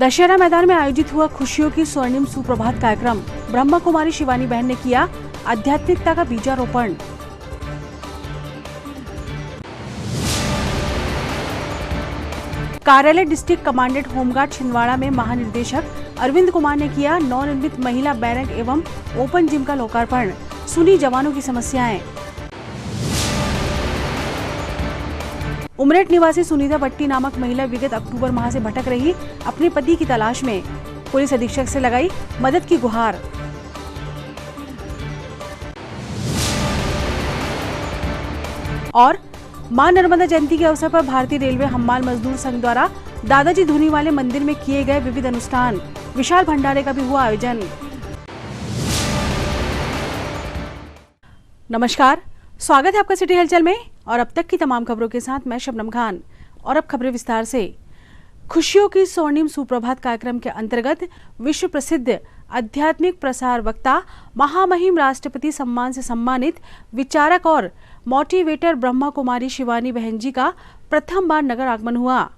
दशहरा मैदान में आयोजित हुआ खुशियों की स्वर्णिम सुप्रभात कार्यक्रम। ब्रह्मा कुमारी शिवानी बहन ने किया आध्यात्मिकता का बीजारोपण। कार्यालय डिस्ट्रिक्ट कमांडेंट होमगार्ड छिंदवाड़ा में महानिदेशक अरविंद कुमार ने किया नवनिर्मित महिला बैरक एवं ओपन जिम का लोकार्पण। सुनी जवानों की समस्याएं। उमरेठ निवासी सुनीता भट्टी नामक महिला विगत अक्टूबर माह से भटक रही अपने पति की तलाश में। पुलिस अधीक्षक से लगाई मदद की गुहार। और मां नर्मदा जयंती के अवसर पर भारतीय रेलवे हम्माल मजदूर संघ द्वारा दादाजी धूनी वाले मंदिर में किए गए विविध अनुष्ठान। विशाल भंडारे का भी हुआ आयोजन। नमस्कार, स्वागत है आपका सिटी हलचल में और अब तक की तमाम खबरों के साथ मैं शबनम खान। और अब खबरें विस्तार से। खुशियों की स्वर्णिम सुप्रभात कार्यक्रम के अंतर्गत विश्व प्रसिद्ध आध्यात्मिक प्रसार वक्ता महामहिम राष्ट्रपति सम्मान से सम्मानित विचारक और मोटिवेटर ब्रह्मा कुमारी शिवानी बहन जी का प्रथम बार नगर आगमन हुआ।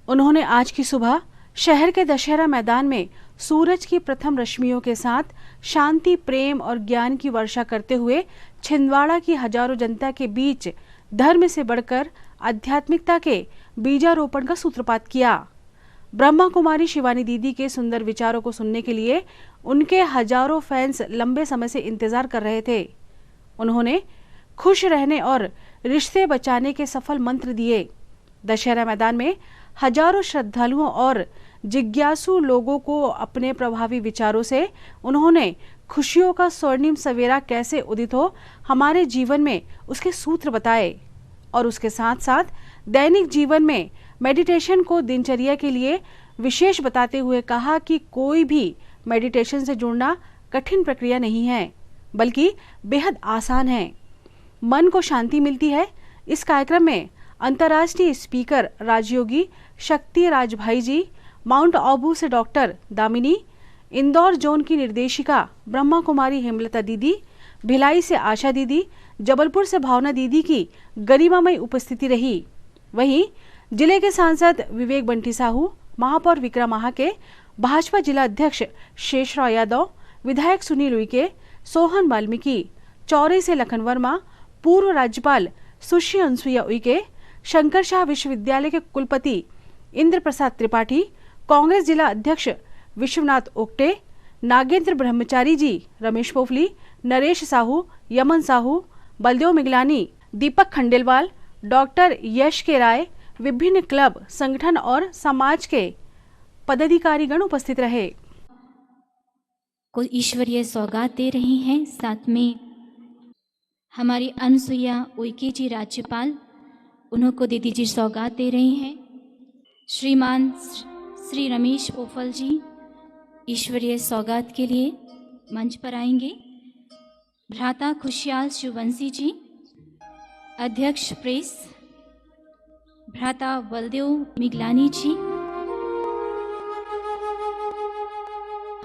उन्होंने आज की सुबह शहर के दशहरा मैदान में सूरज की प्रथम रश्मियों के साथ शांति, प्रेम और ज्ञान की वर्षा करते हुए छिंदवाड़ा की हजारों जनता के बीच धर्म से बढ़कर आध्यात्मिकता के बीजारोपण का सूत्रपात किया। ब्रह्मा कुमारी शिवानी दीदी के सुंदर विचारों को सुनने के लिए उनके हजारों फैंस लंबे समय से इंतजार कर रहे थे। उन्होंने खुश रहने और रिश्ते बचाने के सफल मंत्र दिए। दशहरा मैदान में हजारों श्रद्धालुओं और जिज्ञासु लोगों को अपने प्रभावी विचारों से उन्होंने खुशियों का स्वर्णिम सवेरा कैसे उदित हो हमारे जीवन में उसके सूत्र बताए और उसके साथ साथ दैनिक जीवन में मेडिटेशन को दिनचर्या के लिए विशेष बताते हुए कहा कि कोई भी मेडिटेशन से जुड़ना कठिन प्रक्रिया नहीं है, बल्कि बेहद आसान है। मन को शांति मिलती है। इस कार्यक्रम में अंतर्राष्ट्रीय स्पीकर राजयोगी शक्ति राजभाई जी, माउंट आबू से डॉक्टर दामिनी, इंदौर जोन की निर्देशिका ब्रह्मा कुमारी हेमलता दीदी, भिलाई से आशा दीदी, जबलपुर से भावना दीदी की गरिमामय उपस्थिति रही। वहीं जिले के सांसद विवेक बंटी साहू, महापौर विक्रम आहाके, भाजपा जिला अध्यक्ष शेषराव यादव, विधायक सुनील उइके, सोहन वाल्मीकि, चौरी से लखन वर्मा, पूर्व राज्यपाल सुश्री अनुसुईया उइके, शंकर शाह विश्वविद्यालय के कुलपति इंद्र प्रसाद त्रिपाठी, कांग्रेस जिला अध्यक्ष विश्वनाथ ओक्टे, नागेंद्र ब्रह्मचारी जी, रमेश पोफली, नरेश साहू, यमन साहू, बलदेव मिगलानी, दीपक खंडेलवाल, डॉक्टर यश के राय, विभिन्न क्लब, संगठन और समाज के पदाधिकारीगण उपस्थित रहे। को ईश्वरीय सौगात दे रही हैं। साथ में हमारी अनुसुईया उइके जी राज्यपाल, उन्हों को दीदी जी सौगात दे रही हैं। श्रीमान श्री रमेश पोफल जी ईश्वरीय सौगात के लिए मंच पर आएंगे। भ्राता खुशहाल शिववंशी जी, अध्यक्ष प्रेस, भ्राता बलदेव मिगलानी जी,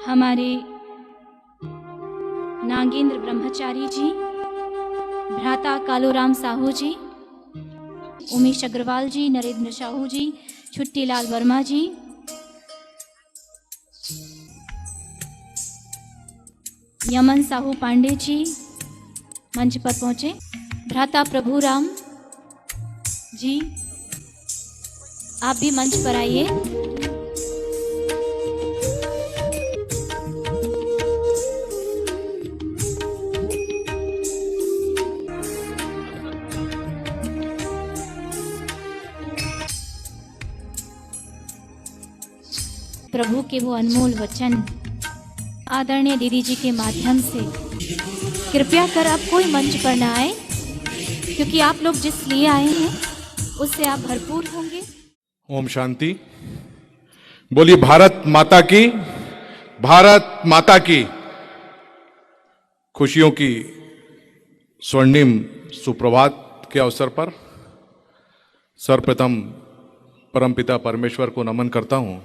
हमारे नागेंद्र ब्रह्मचारी जी, भ्राता कालूराम साहू जी, उमेश अग्रवाल जी, नरेंद्र साहू जी, छुट्टीलाल वर्मा जी, यमन साहू पांडे जी मंच पर पहुंचे। भ्राता प्रभुराम जी, आप भी मंच पर आइए। प्रभु के वो अनमोल वचन आदरणीय दीदी जी के माध्यम से कृपया कर आप कोई मंच पर ना आए, क्योंकि आप लोग जिस लिए आए हैं उससे आप भरपूर होंगे। ओम शांति। बोलिए भारत माता की, भारत माता की। खुशियों की स्वर्णिम सुप्रभात के अवसर पर सर्वप्रथम परमपिता परमेश्वर को नमन करता हूं।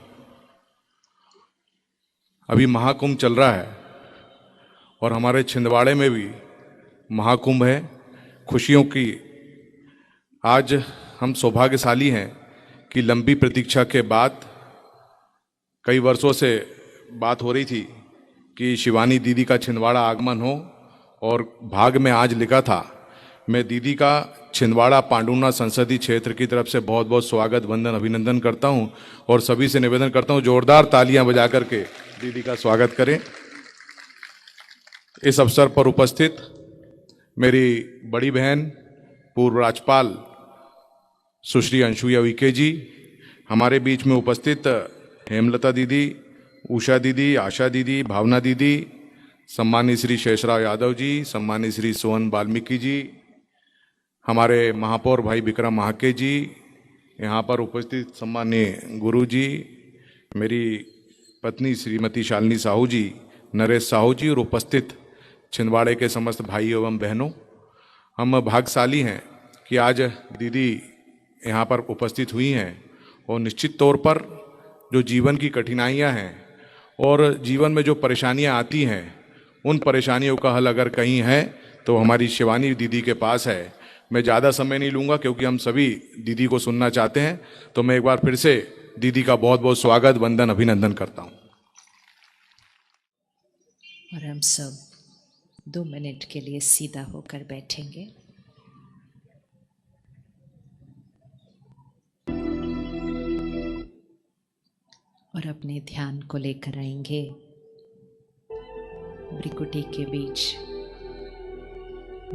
अभी महाकुंभ चल रहा है और हमारे छिंदवाड़े में भी महाकुंभ है। खुशियों की आज हम सौभाग्यशाली हैं कि लंबी प्रतीक्षा के बाद कई वर्षों से बात हो रही थी कि शिवानी दीदी का छिंदवाड़ा आगमन हो, और भाग में आज लिखा था। मैं दीदी का छिंदवाड़ा पांडुना संसदीय क्षेत्र की तरफ से बहुत बहुत स्वागत, वंदन, अभिनंदन करता हूं, और सभी से निवेदन करता हूं जोरदार तालियां बजा करके दीदी का स्वागत करें। इस अवसर पर उपस्थित मेरी बड़ी बहन पूर्व राज्यपाल सुश्री अनसुईया उइके जी, हमारे बीच में उपस्थित हेमलता दीदी, उषा दीदी, आशा दीदी, भावना दीदी, सम्मानित श्री शेषराव यादव जी, सम्मानित श्री सोहन वाल्मीकि जी, हमारे महापौर भाई विक्रम महाके जी, यहाँ पर उपस्थित सम्मानीय गुरु जी, मेरी पत्नी श्रीमती शालिनी साहू जी, नरेश साहू जी, और उपस्थित छिंदवाड़े के समस्त भाई एवं बहनों, हम भाग्यशाली हैं कि आज दीदी यहाँ पर उपस्थित हुई हैं। और निश्चित तौर पर जो जीवन की कठिनाइयाँ हैं और जीवन में जो परेशानियाँ आती हैं, उन परेशानियों का हल अगर कहीं है तो हमारी शिवानी दीदी के पास है। मैं ज़्यादा समय नहीं लूँगा क्योंकि हम सभी दीदी को सुनना चाहते हैं, तो मैं एक बार फिर से दीदी का बहुत बहुत स्वागत, वंदन, अभिनंदन करता हूँ। और हम सब 2 मिनट के लिए सीधा होकर बैठेंगे। और अपने ध्यान को लेकर आएंगे भ्रिकुटी के बीच,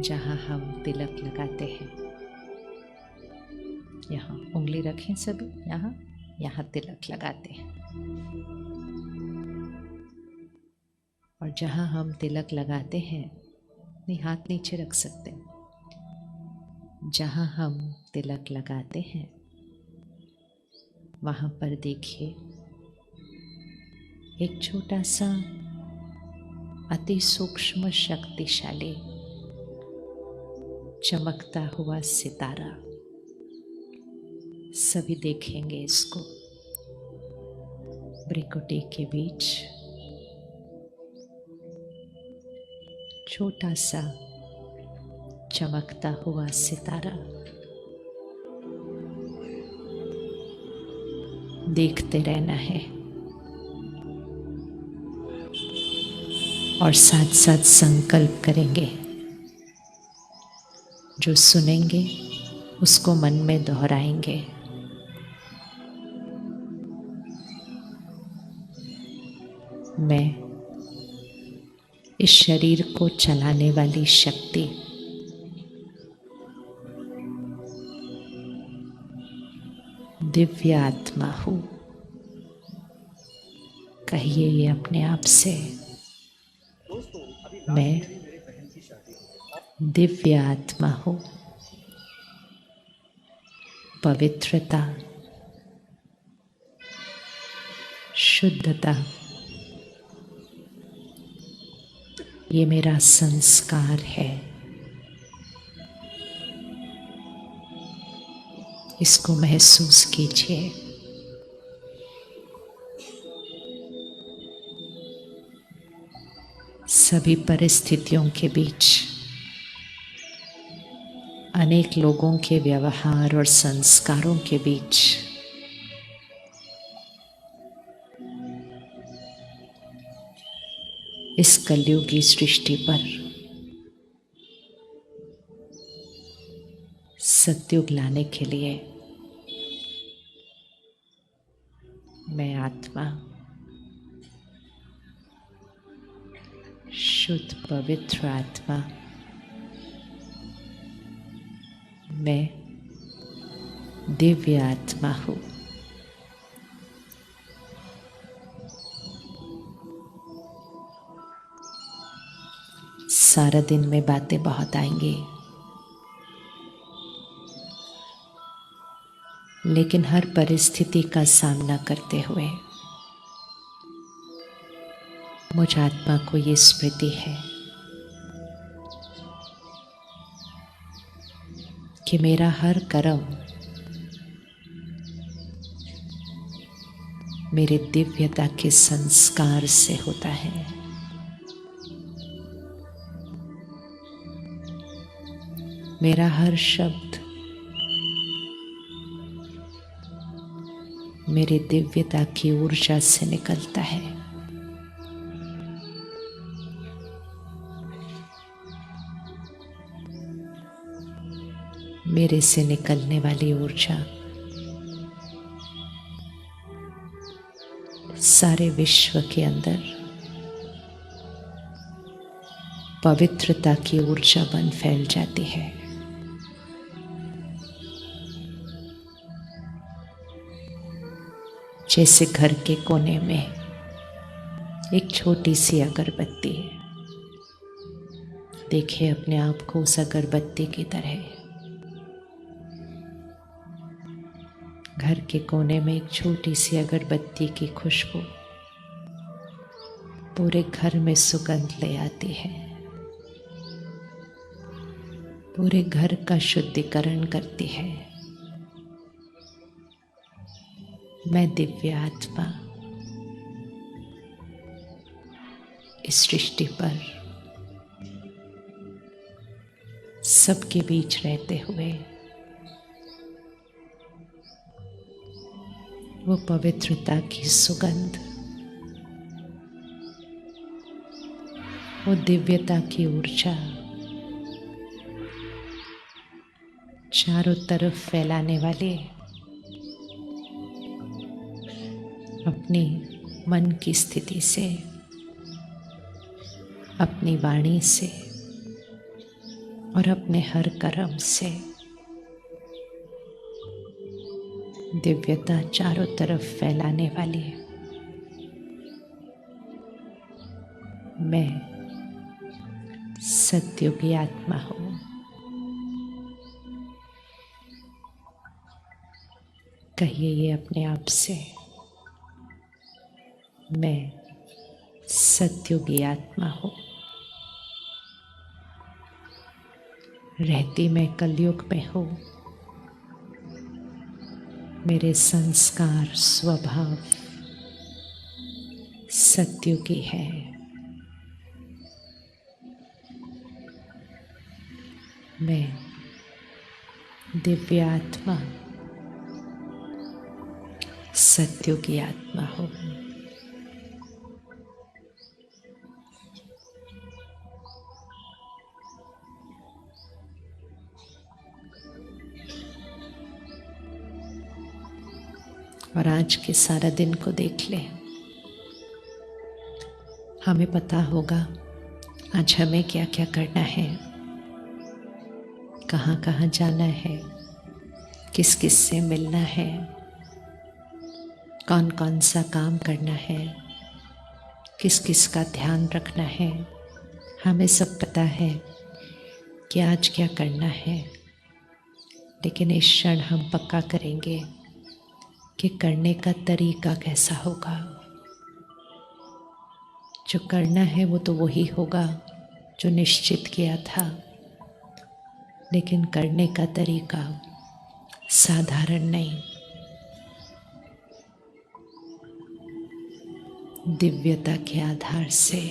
जहां हम तिलक लगाते हैं। यहाँ उंगली रखें सभी, यहाँ तिलक लगाते हैं। और जहां हम तिलक लगाते हैं, अपने हाथ नीचे रख सकते हैं। जहां हम तिलक लगाते हैं वहां पर देखिए एक छोटा सा अति सूक्ष्म शक्तिशाली चमकता हुआ सितारा। सभी देखेंगे इसको। भ्रिकुटी के बीच छोटा सा चमकता हुआ सितारा देखते रहना है और साथ साथ संकल्प करेंगे। जो सुनेंगे उसको मन में दोहराएंगे। मैं इस शरीर को चलाने वाली शक्ति दिव्य आत्मा हूँ। कहिए ये अपने आप से, मैं दिव्य आत्मा हूँ। पवित्रता, शुद्धता, ये मेरा संस्कार है। इसको महसूस कीजिए। सभी परिस्थितियों के बीच, अनेक लोगों के व्यवहार और संस्कारों के बीच इस कलयुगी सृष्टि पर सत्युग लाने के लिए मैं आत्मा शुद्ध पवित्र आत्मा, मैं दिव्य आत्मा हूँ। सारा दिन में बातें बहुत आएंगी, लेकिन हर परिस्थिति का सामना करते हुए मुझ आत्मा को ये स्मृति है कि मेरा हर कर्म मेरे दिव्यता के संस्कार से होता है। मेरा हर शब्द मेरी दिव्यता की ऊर्जा से निकलता है। मेरे से निकलने वाली ऊर्जा सारे विश्व के अंदर पवित्रता की ऊर्जा बन फैल जाती है। जैसे घर के कोने में एक छोटी सी अगरबत्ती है। देखिए अपने आप को उस अगरबत्ती की तरह। घर के कोने में एक छोटी सी अगरबत्ती की खुशबू पूरे घर में सुगंध ले आती है, पूरे घर का शुद्धिकरण करती है। मैं दिव्य आत्मा इस सृष्टि पर सबके बीच रहते हुए वो पवित्रता की सुगंध, वो दिव्यता की ऊर्जा चारों तरफ फैलाने वाले अपनी मन की स्थिति से, अपनी वाणी से और अपने हर कर्म से दिव्यता चारों तरफ फैलाने वाली है। मैं सत्युगी आत्मा हूँ। कहिए ये अपने आप से, मैं सत्युगी आत्मा हूँ। रहती मैं कलयुग में हूँ। मेरे संस्कार स्वभाव सत्युगी है। मैं दिव्य आत्मा सत्युगी आत्मा हूँ। और आज के सारा दिन को देख ले। हमें पता होगा आज हमें क्या क्या करना है, कहाँ कहाँ जाना है, किस किस से मिलना है, कौन कौन सा काम करना है, किस किस का ध्यान रखना है। हमें सब पता है कि आज क्या करना है, लेकिन इस क्षण हम पक्का करेंगे कि करने का तरीका कैसा होगा। जो करना है वो तो वही होगा जो निश्चित किया था, लेकिन करने का तरीका साधारण नहीं। दिव्यता के आधार से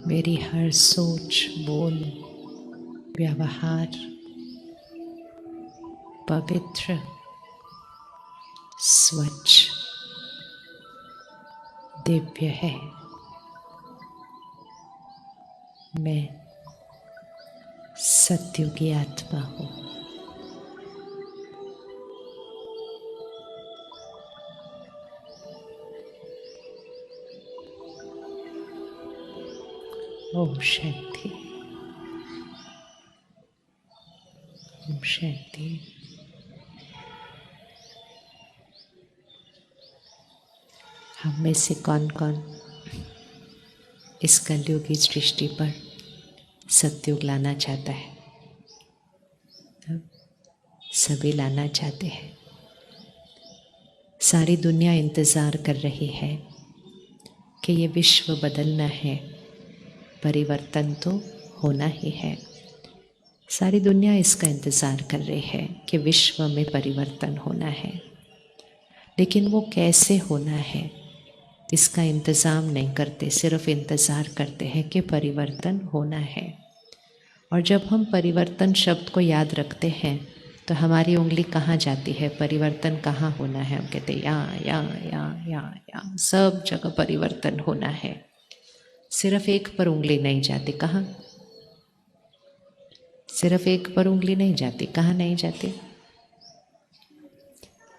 मेरी हर सोच, बोल, व्यवहार पवित्र, स्वच्छ, दिव्य है। मैं सत्युगी आत्मा हूँ। ओम शांति, ओम शांति। हम में से कौन कौन इस कलयुग की सृष्टि पर सत्युग लाना चाहता है? सभी लाना चाहते हैं। सारी दुनिया इंतज़ार कर रही है कि ये विश्व बदलना है, परिवर्तन तो होना ही है। सारी दुनिया इसका इंतज़ार कर रही है कि विश्व में परिवर्तन होना है, लेकिन वो कैसे होना है इसका इंतज़ाम नहीं करते, सिर्फ इंतज़ार करते हैं कि परिवर्तन होना है। और जब हम परिवर्तन शब्द को याद रखते हैं तो हमारी उंगली कहाँ जाती है, परिवर्तन कहाँ होना है? हम कहते हैं यहाँ यहाँ यहाँ यहाँ यहाँ, सब जगह परिवर्तन होना है। सिर्फ एक पर उंगली नहीं जाती, कहाँ? सिर्फ एक पर उंगली नहीं जाती, कहाँ नहीं जाती?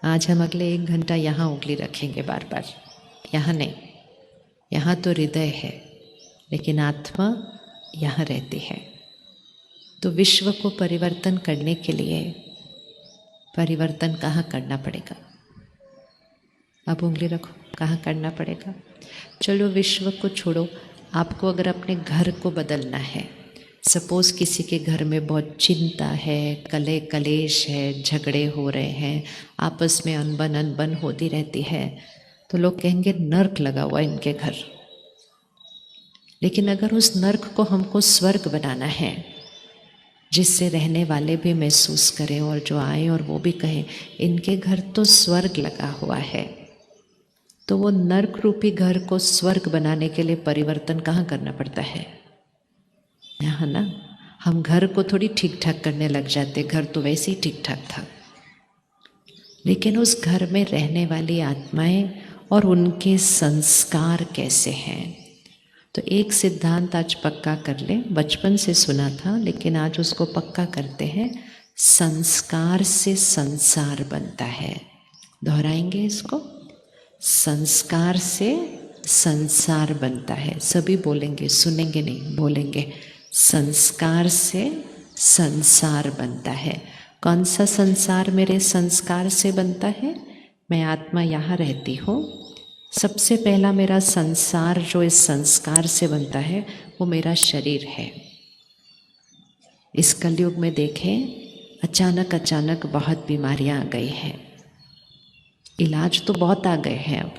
आज हम अगले 1 घंटा यहाँ उंगली रखेंगे बार बार, यहाँ नहीं। यहाँ तो हृदय है, लेकिन आत्मा यहाँ रहती है। तो विश्व को परिवर्तन करने के लिए परिवर्तन कहाँ करना पड़ेगा? अब उंगली रखो, कहाँ करना पड़ेगा? चलो विश्व को छोड़ो, आपको अगर अपने घर को बदलना है, सपोज़ किसी के घर में बहुत चिंता है, कलेश है, झगड़े हो रहे हैं, आपस में अनबन होती रहती है, तो लोग कहेंगे नर्क लगा हुआ है इनके घर। लेकिन अगर उस नर्क को हमको स्वर्ग बनाना है, जिससे रहने वाले भी महसूस करें और जो आए और वो भी कहें इनके घर तो स्वर्ग लगा हुआ है, तो वो नर्क रूपी घर को स्वर्ग बनाने के लिए परिवर्तन कहाँ करना पड़ता है? यहाँ ना। हम घर को थोड़ी ठीक ठाक करने लग जाते, घर तो वैसे ही ठीक ठाक था, लेकिन उस घर में रहने वाली आत्माएं और उनके संस्कार कैसे हैं। तो एक सिद्धांत आज पक्का कर ले, बचपन से सुना था लेकिन आज उसको पक्का करते हैं। संस्कार से संसार बनता है। दोहराएंगे इसको, संस्कार से संसार बनता है। सभी बोलेंगे, सुनेंगे नहीं, बोलेंगे। संस्कार से संसार बनता है। कौन सा संसार मेरे संस्कार से बनता है? मैं आत्मा यहाँ रहती हूँ। सबसे पहला मेरा संसार जो इस संस्कार से बनता है वो मेरा शरीर है। इस कलयुग में देखें, अचानक अचानक बहुत बीमारियां आ गई हैं। इलाज तो बहुत आ गए हैं, अब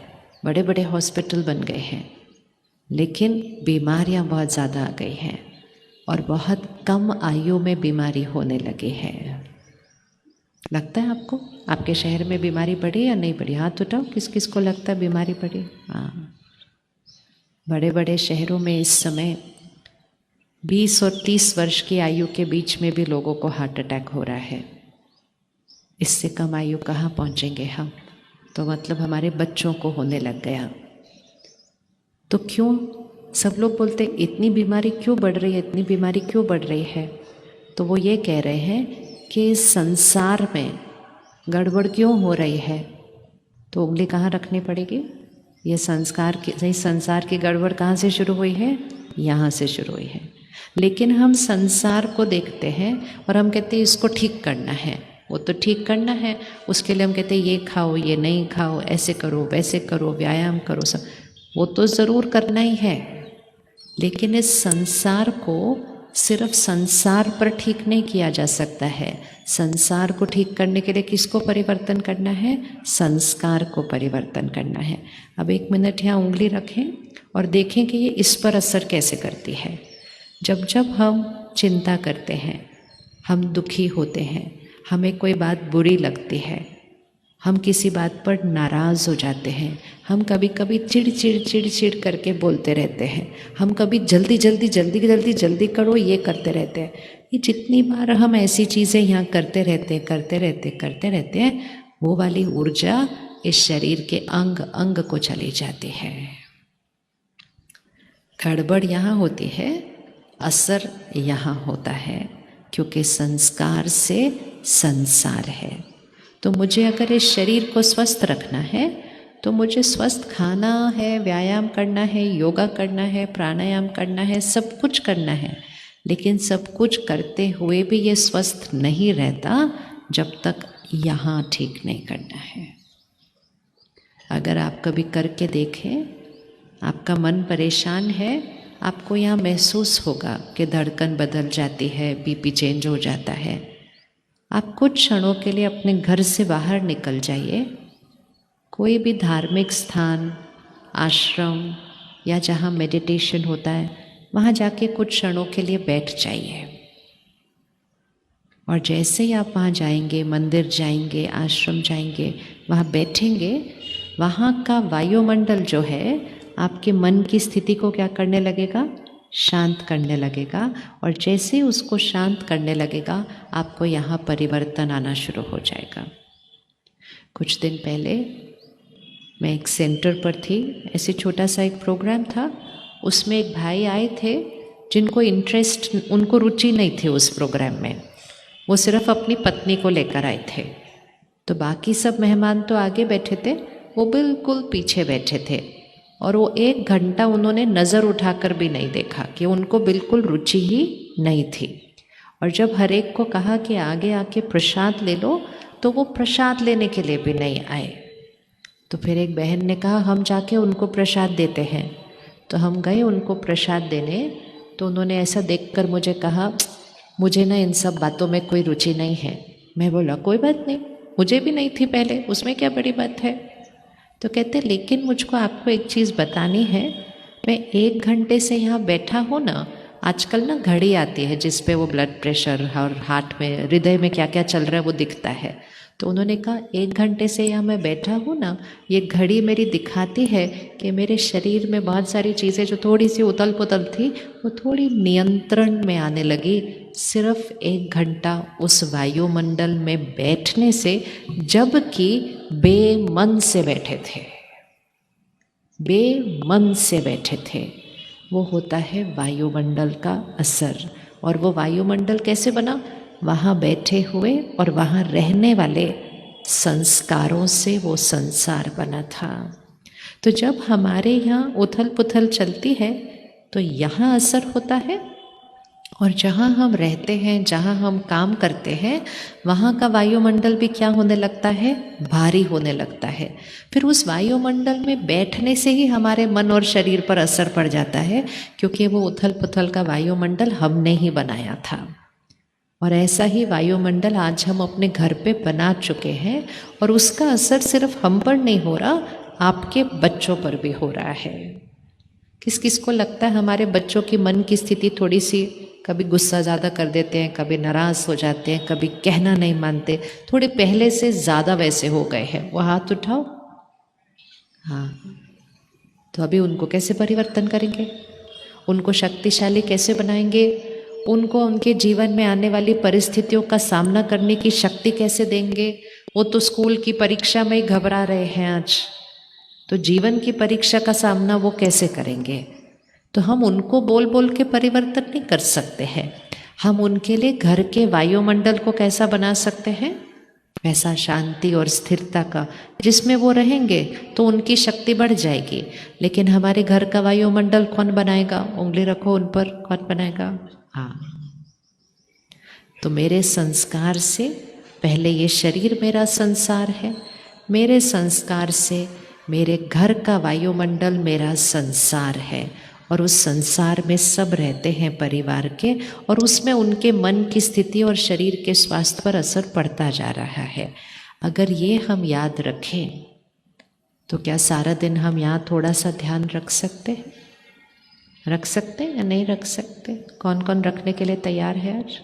बड़े बड़े हॉस्पिटल बन गए हैं, लेकिन बीमारियां बहुत ज़्यादा आ गई हैं और बहुत कम आयु में बीमारी होने लगी है। लगता है आपको आपके शहर में बीमारी बढ़ी या नहीं बढ़ी? हाथ उठाओ, किस किस को लगता है बीमारी बढ़ी? हाँ, बड़े बड़े शहरों में इस समय 20 और 30 वर्ष की आयु के बीच में भी लोगों को हार्ट अटैक हो रहा है। इससे कम आयु कहाँ पहुँचेंगे हम? तो मतलब हमारे बच्चों को होने लग गया। तो क्यों सब लोग बोलते इतनी बीमारी क्यों बढ़ रही है, इतनी बीमारी क्यों बढ़ रही है? तो वो ये कह रहे हैं कि संसार में गड़बड़ क्यों हो रही है। तो उंगली कहाँ रखनी पड़ेगी? ये संसार की गड़बड़ कहाँ से शुरू हुई है? यहाँ से शुरू हुई है। लेकिन हम संसार को देखते हैं और हम कहते हैं इसको ठीक करना है, वो तो ठीक करना है, उसके लिए हम कहते हैं ये खाओ, ये नहीं खाओ, ऐसे करो, वैसे करो, व्यायाम करो, सब वो तो ज़रूर करना ही है। लेकिन इस संसार को सिर्फ संसार पर ठीक नहीं किया जा सकता है। संसार को ठीक करने के लिए किसको परिवर्तन करना है? संस्कार को परिवर्तन करना है। अब 1 मिनट यहाँ उंगली रखें और देखें कि ये इस पर असर कैसे करती है। जब जब हम चिंता करते हैं, हम दुखी होते हैं, हमें कोई बात बुरी लगती है, हम किसी बात पर नाराज़ हो जाते हैं, हम कभी कभी चिड़ करके बोलते रहते हैं, हम कभी जल्दी करो ये करते रहते हैं। ये जितनी बार हम ऐसी चीज़ें यहाँ करते रहते हैं, वो वाली ऊर्जा इस शरीर के अंग अंग को चली जाती है। गड़बड़ यहाँ होती है, असर यहाँ होता है, क्योंकि संस्कार से संसार है। तो मुझे अगर इस शरीर को स्वस्थ रखना है तो मुझे स्वस्थ खाना है, व्यायाम करना है, योगा करना है, प्राणायाम करना है, सब कुछ करना है। लेकिन सब कुछ करते हुए भी ये स्वस्थ नहीं रहता जब तक यहाँ ठीक नहीं करना है। अगर आप कभी करके देखें, आपका मन परेशान है, आपको यहाँ महसूस होगा कि धड़कन बदल जाती है, बीपी चेंज हो जाता है। आप कुछ क्षणों के लिए अपने घर से बाहर निकल जाइए, कोई भी धार्मिक स्थान, आश्रम या जहाँ मेडिटेशन होता है वहाँ जाके कुछ क्षणों के लिए बैठ जाइए। और जैसे ही आप वहाँ जाएंगे, मंदिर जाएंगे, आश्रम जाएंगे, वहाँ बैठेंगे, वहाँ का वायुमंडल जो है आपके मन की स्थिति को क्या करने लगेगा? शांत करने लगेगा, और जैसे ही उसको शांत करने लगेगा आपको यहाँ परिवर्तन आना शुरू हो जाएगा। कुछ दिन पहले मैं एक सेंटर पर थी, ऐसे छोटा सा एक प्रोग्राम था, उसमें एक भाई आए थे जिनको इंटरेस्ट, उनको रुचि नहीं थी उस प्रोग्राम में, वो सिर्फ अपनी पत्नी को लेकर आए थे। तो बाकी सब मेहमान तो आगे बैठे थे, वो बिल्कुल पीछे बैठे थे, और वो 1 घंटा उन्होंने नज़र उठाकर भी नहीं देखा कि उनको बिल्कुल रुचि ही नहीं थी। और जब हर एक को कहा कि आगे आके प्रसाद ले लो, तो वो प्रसाद लेने के लिए भी नहीं आए। तो फिर एक बहन ने कहा हम जाके उनको प्रसाद देते हैं। तो हम गए उनको प्रसाद देने, तो उन्होंने ऐसा देखकर मुझे कहा मुझे ना इन सब बातों में कोई रुचि नहीं है। मैं बोला कोई बात नहीं, मुझे भी नहीं थी पहले, उसमें क्या बड़ी बात है। तो कहते लेकिन मुझको आपको एक चीज़ बतानी है, मैं 1 घंटे से यहाँ बैठा हूँ ना, आजकल ना घड़ी आती है जिस पे वो ब्लड प्रेशर और हार्ट में, हृदय में क्या क्या चल रहा है वो दिखता है। तो उन्होंने कहा 1 घंटे से यहाँ मैं बैठा हूँ ना, ये घड़ी मेरी दिखाती है कि मेरे शरीर में बहुत सारी चीज़ें जो थोड़ी सी उथल पुथल थी वो थोड़ी नियंत्रण में आने लगी, सिर्फ 1 घंटा उस वायुमंडल में बैठने से, जबकि बेमन से बैठे थे, बेमन से बैठे थे। वो होता है वायुमंडल का असर। और वो वायुमंडल कैसे बना? वहाँ बैठे हुए और वहाँ रहने वाले संस्कारों से वो संसार बना था। तो जब हमारे यहाँ उथल पुथल चलती है तो यहाँ असर होता है, और जहाँ हम रहते हैं, जहाँ हम काम करते हैं, वहाँ का वायुमंडल भी क्या होने लगता है? भारी होने लगता है। फिर उस वायुमंडल में बैठने से ही हमारे मन और शरीर पर असर पड़ जाता है, क्योंकि वो उथल पुथल का वायुमंडल हमने ही बनाया था। और ऐसा ही वायुमंडल आज हम अपने घर पे बना चुके हैं, और उसका असर सिर्फ हम पर नहीं हो रहा, आपके बच्चों पर भी हो रहा है। किस किस को लगता है हमारे बच्चों की मन की स्थिति थोड़ी सी, कभी गुस्सा ज़्यादा कर देते हैं, कभी नाराज़ हो जाते हैं, कभी कहना नहीं मानते, थोड़े पहले से ज़्यादा वैसे हो गए हैं? वो हाथ उठाओ। हाँ, तो अभी उनको कैसे परिवर्तन करेंगे? उनको शक्तिशाली कैसे बनाएंगे? उनको उनके जीवन में आने वाली परिस्थितियों का सामना करने की शक्ति कैसे देंगे? वो तो स्कूल की परीक्षा में ही घबरा रहे हैं आज, तो जीवन की परीक्षा का सामना वो कैसे करेंगे? तो हम उनको बोल बोल के परिवर्तन नहीं कर सकते हैं। हम उनके लिए घर के वायुमंडल को कैसा बना सकते हैं? वैसा शांति और स्थिरता का, जिसमें वो रहेंगे तो उनकी शक्ति बढ़ जाएगी। लेकिन हमारे घर का वायुमंडल कौन बनाएगा? उंगली रखो उन पर, कौन बनाएगा? हाँ, तो मेरे संस्कार से पहले ये शरीर मेरा संसार है, मेरे संस्कार से मेरे घर का वायुमंडल मेरा संसार है, और उस संसार में सब रहते हैं परिवार के, और उसमें उनके मन की स्थिति और शरीर के स्वास्थ्य पर असर पड़ता जा रहा है। अगर ये हम याद रखें तो क्या सारा दिन हम यहाँ थोड़ा सा ध्यान रख सकते हैं? रख सकते हैं या नहीं रख सकते? कौन कौन रखने के लिए तैयार है आज?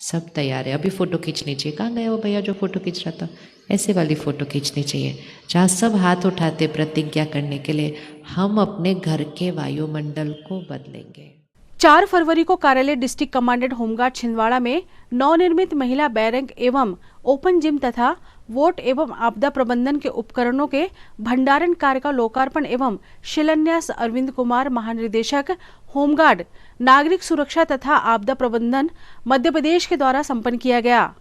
सब तैयार है। अभी फ़ोटो खींचनी चाहिए। कहाँ गया वो भैया जो फ़ोटो खींच रहा था? ऐसे वाली फ़ोटो खींचनी चाहिए जहाँ सब हाथ उठाते प्रतिज्ञा करने के लिए, हम अपने घर के वायुमंडल को बदलेंगे। 4 फरवरी को कार्यालय डिस्ट्रिक्ट कमांडेंट होमगार्ड छिंदवाड़ा में नवनिर्मित महिला बैरक एवं ओपन जिम तथा वोट एवं आपदा प्रबंधन के उपकरणों के भंडारण कार्य का लोकार्पण एवं शिलान्यास अरविंद कुमार, महानिदेशक होमगार्ड, नागरिक सुरक्षा तथा आपदा प्रबंधन मध्य प्रदेश के द्वारा संपन्न किया गया,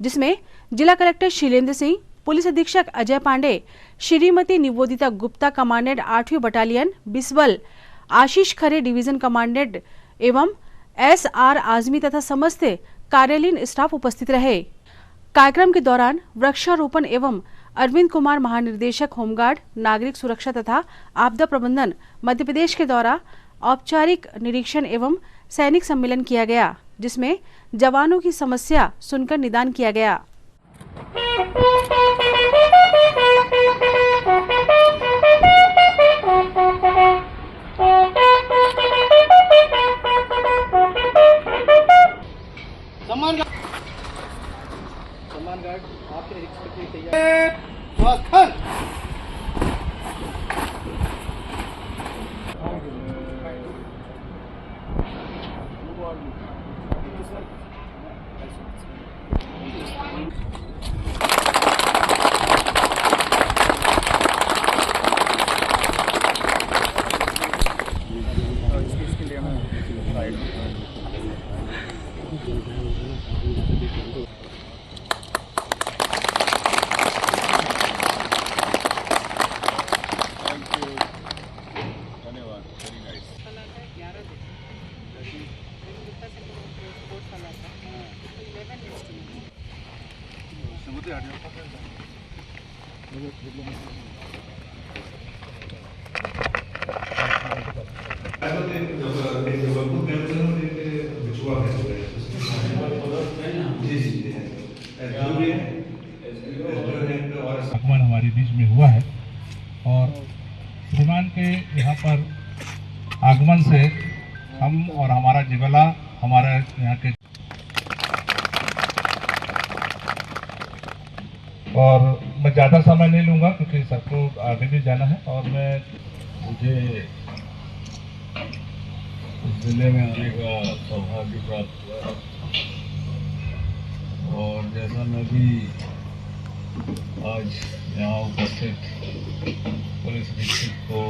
जिसमें जिला कलेक्टर शीलेंद्र सिंह, पुलिस अधीक्षक अजय पांडे, श्रीमती निवेदिता गुप्ता कमांडेंट 8वीं बटालियन बिस्वल, आशीष खरे डिवीजन कमांडेंट एवं SR आजमी तथा समस्त कार्यालयीन स्टाफ उपस्थित रहे। कार्यक्रम के दौरान वृक्षारोपण एवं अरविंद कुमार, महानिदेशक होमगार्ड, नागरिक सुरक्षा तथा आपदा प्रबंधन मध्य प्रदेश के द्वारा औपचारिक निरीक्षण एवं सैनिक सम्मेलन किया गया, जिसमें जवानों की समस्या सुनकर निदान किया गया। सम्मान गार्ड आपके निरीक्षण के लिए तैयार। स्वास्थ्य आगमन हमारे बीच में हुआ है और श्रीमान के यहाँ पर आगमन से हम और हमारा जिगला हमारा यहाँ के और मैं ज़्यादा समय नहीं लूँगा क्योंकि सबको आगे भी जाना है और मुझे इस जिले में आने का सौभाग्य प्राप्त हुआ और जैसा मैं भी आज यहाँ उपस्थित पुलिस अधीक्षक को,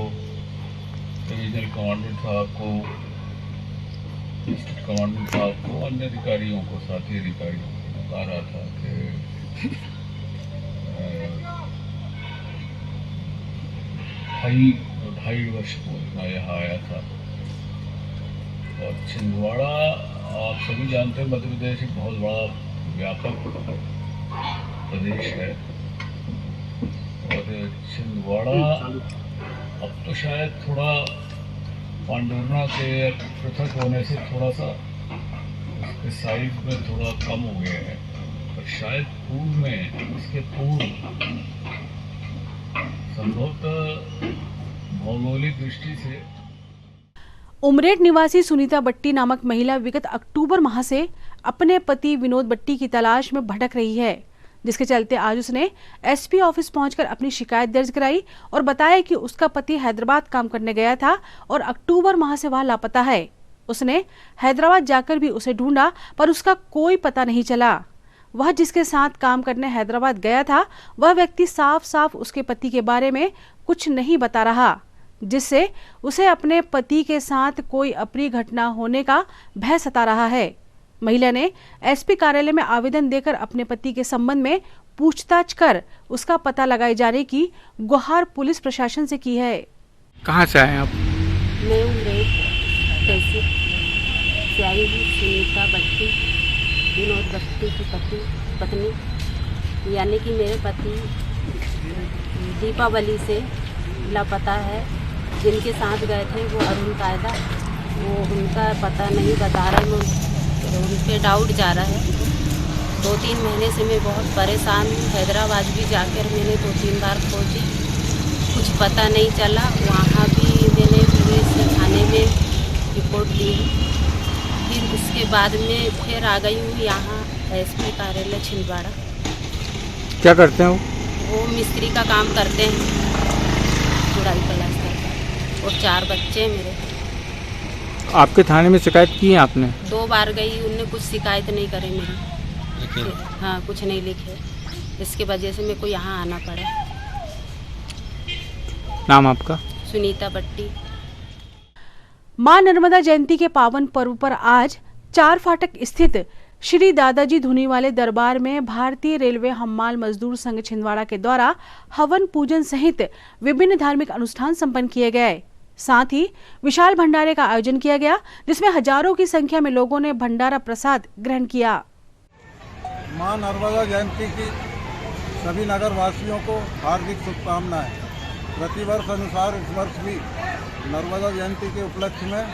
डिविजनल कमांडेंट साहब को, डिस्ट्रिक्ट कमांडेंट साहब को, अन्य अधिकारियों को, साथी अधिकारियों को बता रहा था कि ढाई वर्ष पूर्व मैं यहाँ आया था और छिंदवाड़ा आप सभी जानते हैं मध्य प्रदेश एक बहुत बड़ा व्यापक प्रदेश है और छिंदवाड़ा अब तो शायद थोड़ा पांडुरना के पृथक होने से थोड़ा सा उसके साइज में थोड़ा कम हो गया है, पर शायद पूर्व में इसके पूर्व संभवतः भौगोलिक दृष्टि से उमरेड निवासी सुनीता बट्टी नामक महिला विगत अक्टूबर माह से अपने पति विनोद बट्टी की तलाश में भटक रही है, जिसके चलते आज उसने एसपी ऑफिस पहुंचकर अपनी शिकायत दर्ज कराई और बताया कि उसका पति हैदराबाद काम करने गया था और अक्टूबर माह से वह लापता है। उसने हैदराबाद जाकर भी उसे ढूंढा पर उसका कोई पता नहीं चला। वह जिसके साथ काम करने हैदराबाद गया था वह व्यक्ति साफ साफ उसके पति के बारे में कुछ नहीं बता रहा, जिससे उसे अपने पति के साथ कोई अप्रिय घटना होने का भय सता रहा है। महिला ने एसपी कार्यालय में आवेदन देकर अपने पति के संबंध में पूछताछ कर उसका पता लगाए जाने की गुहार पुलिस प्रशासन से की है। कहाँ से आए आप? मैं उमरेड तहसील से आई हूँ। सुनीता बट्टी, विनोद बट्टी की पत्नी, यानी कि मेरे पति दीपावली से लापता है। जिनके साथ गए थे वो अरुण कायदा, वो उनका पता नहीं बता रहे, उन पर डाउट जा रहा है। 2-3 महीने से मैं बहुत परेशान हूँ। हैदराबाद भी जाकर मैंने 2-3 बार खोजी, कुछ पता नहीं चला। वहाँ भी मैंने पुलिस थाने में रिपोर्ट दी, फिर उसके बाद में फिर आ गई हूँ यहाँ एसपी कार्यालय छिंदवाड़ा। क्या करते हैं वो मिस्त्री का काम करते हैं, जुड़ाई प्लास्टर का, और 4 बच्चे हैं मेरे। आपके थाने में शिकायत की है आपने? 2 बार गई, उनने कुछ शिकायत नहीं करे मेरी। हाँ, कुछ नहीं लिखे, इसके वजह से मेरे को यहाँ आना पड़ा। नाम आपका? सुनीता बट्टी। मां नर्मदा जयंती के पावन पर्व पर आज 4 फाटक स्थित श्री दादाजी धुनीवाले दरबार में भारतीय रेलवे हम्माल मजदूर संघ छिंदवाड़ा के द्वारा हवन पूजन सहित विभिन्न धार्मिक अनुष्ठान संपन्न किए गए। साथ ही विशाल भंडारे का आयोजन किया गया, जिसमें हजारों की संख्या में लोगों ने भंडारा प्रसाद ग्रहण किया। मां नर्मदा जयंती की सभी नगर वासियों को हार्दिक शुभकामनाएं। प्रतिवर्ष अनुसार इस वर्ष भी नर्मदा जयंती के उपलक्ष्य में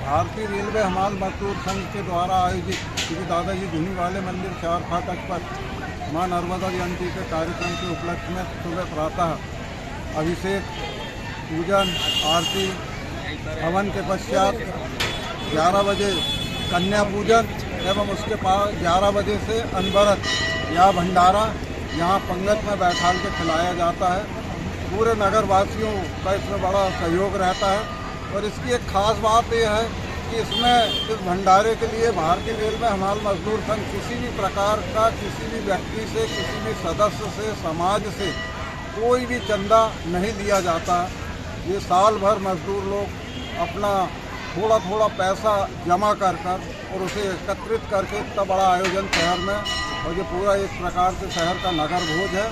भारतीय रेलवे हमाल मजदूर संघ के द्वारा आयोजित श्री दादाजी धुनीवाले मंदिर 4 फाटक पर मां नर्मदा जयंती के कार्यक्रम के उपलक्ष्य में सुबह प्रातः अभिषेक, पूजन, आरती, हवन के पश्चात 11 बजे कन्या पूजन एवं उसके बाद 11 बजे से अनवरत या भंडारा यहाँ पंगत में बैठा के खिलाया जाता है। पूरे नगर वासियों का इसमें बड़ा सहयोग रहता है और इसकी एक खास बात यह है कि इसमें इस भंडारे के लिए भारतीय रेलवे हमाल मजदूर संघ किसी भी प्रकार का किसी भी व्यक्ति से, किसी भी सदस्य से, समाज से कोई भी चंदा नहीं लिया जाता। ये साल भर मजदूर लोग अपना थोड़ा थोड़ा पैसा जमा कर और उसे एकत्रित करके इतना बड़ा आयोजन शहर में, और ये पूरा एक प्रकार से शहर का नगर भोज है।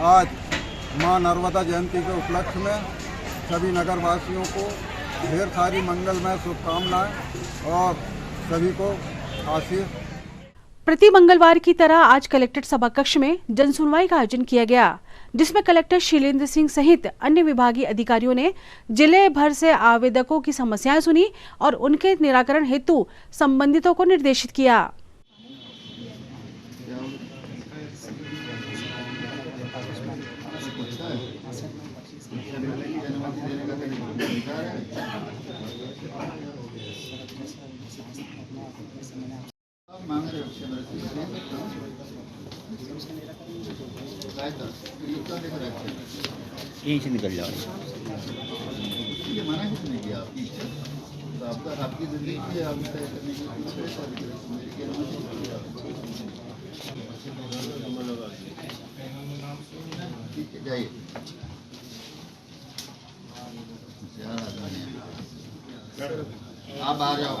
आज मां नर्मदा जयंती के उपलक्ष्य में सभी नगरवासियों को ढेर सारी मंगलमय शुभकामनाएं और सभी को आशीष। प्रति मंगलवार की तरह आज कलेक्ट्रेट सभा कक्ष में जनसुनवाई का आयोजन किया गया, जिसमें कलेक्टर शीलेंद्र सिंह सहित अन्य विभागीय अधिकारियों ने जिले भर से आवेदकों की समस्याएं सुनी और उनके निराकरण हेतु संबंधितों को निर्देशित किया। यहीं से निकल जाओ। ये मना किसने किया? आपकी इच्छा, तो आपकी जिंदगी की आप तय करने की ठीक है, जाइए। आप बाहर जाओ,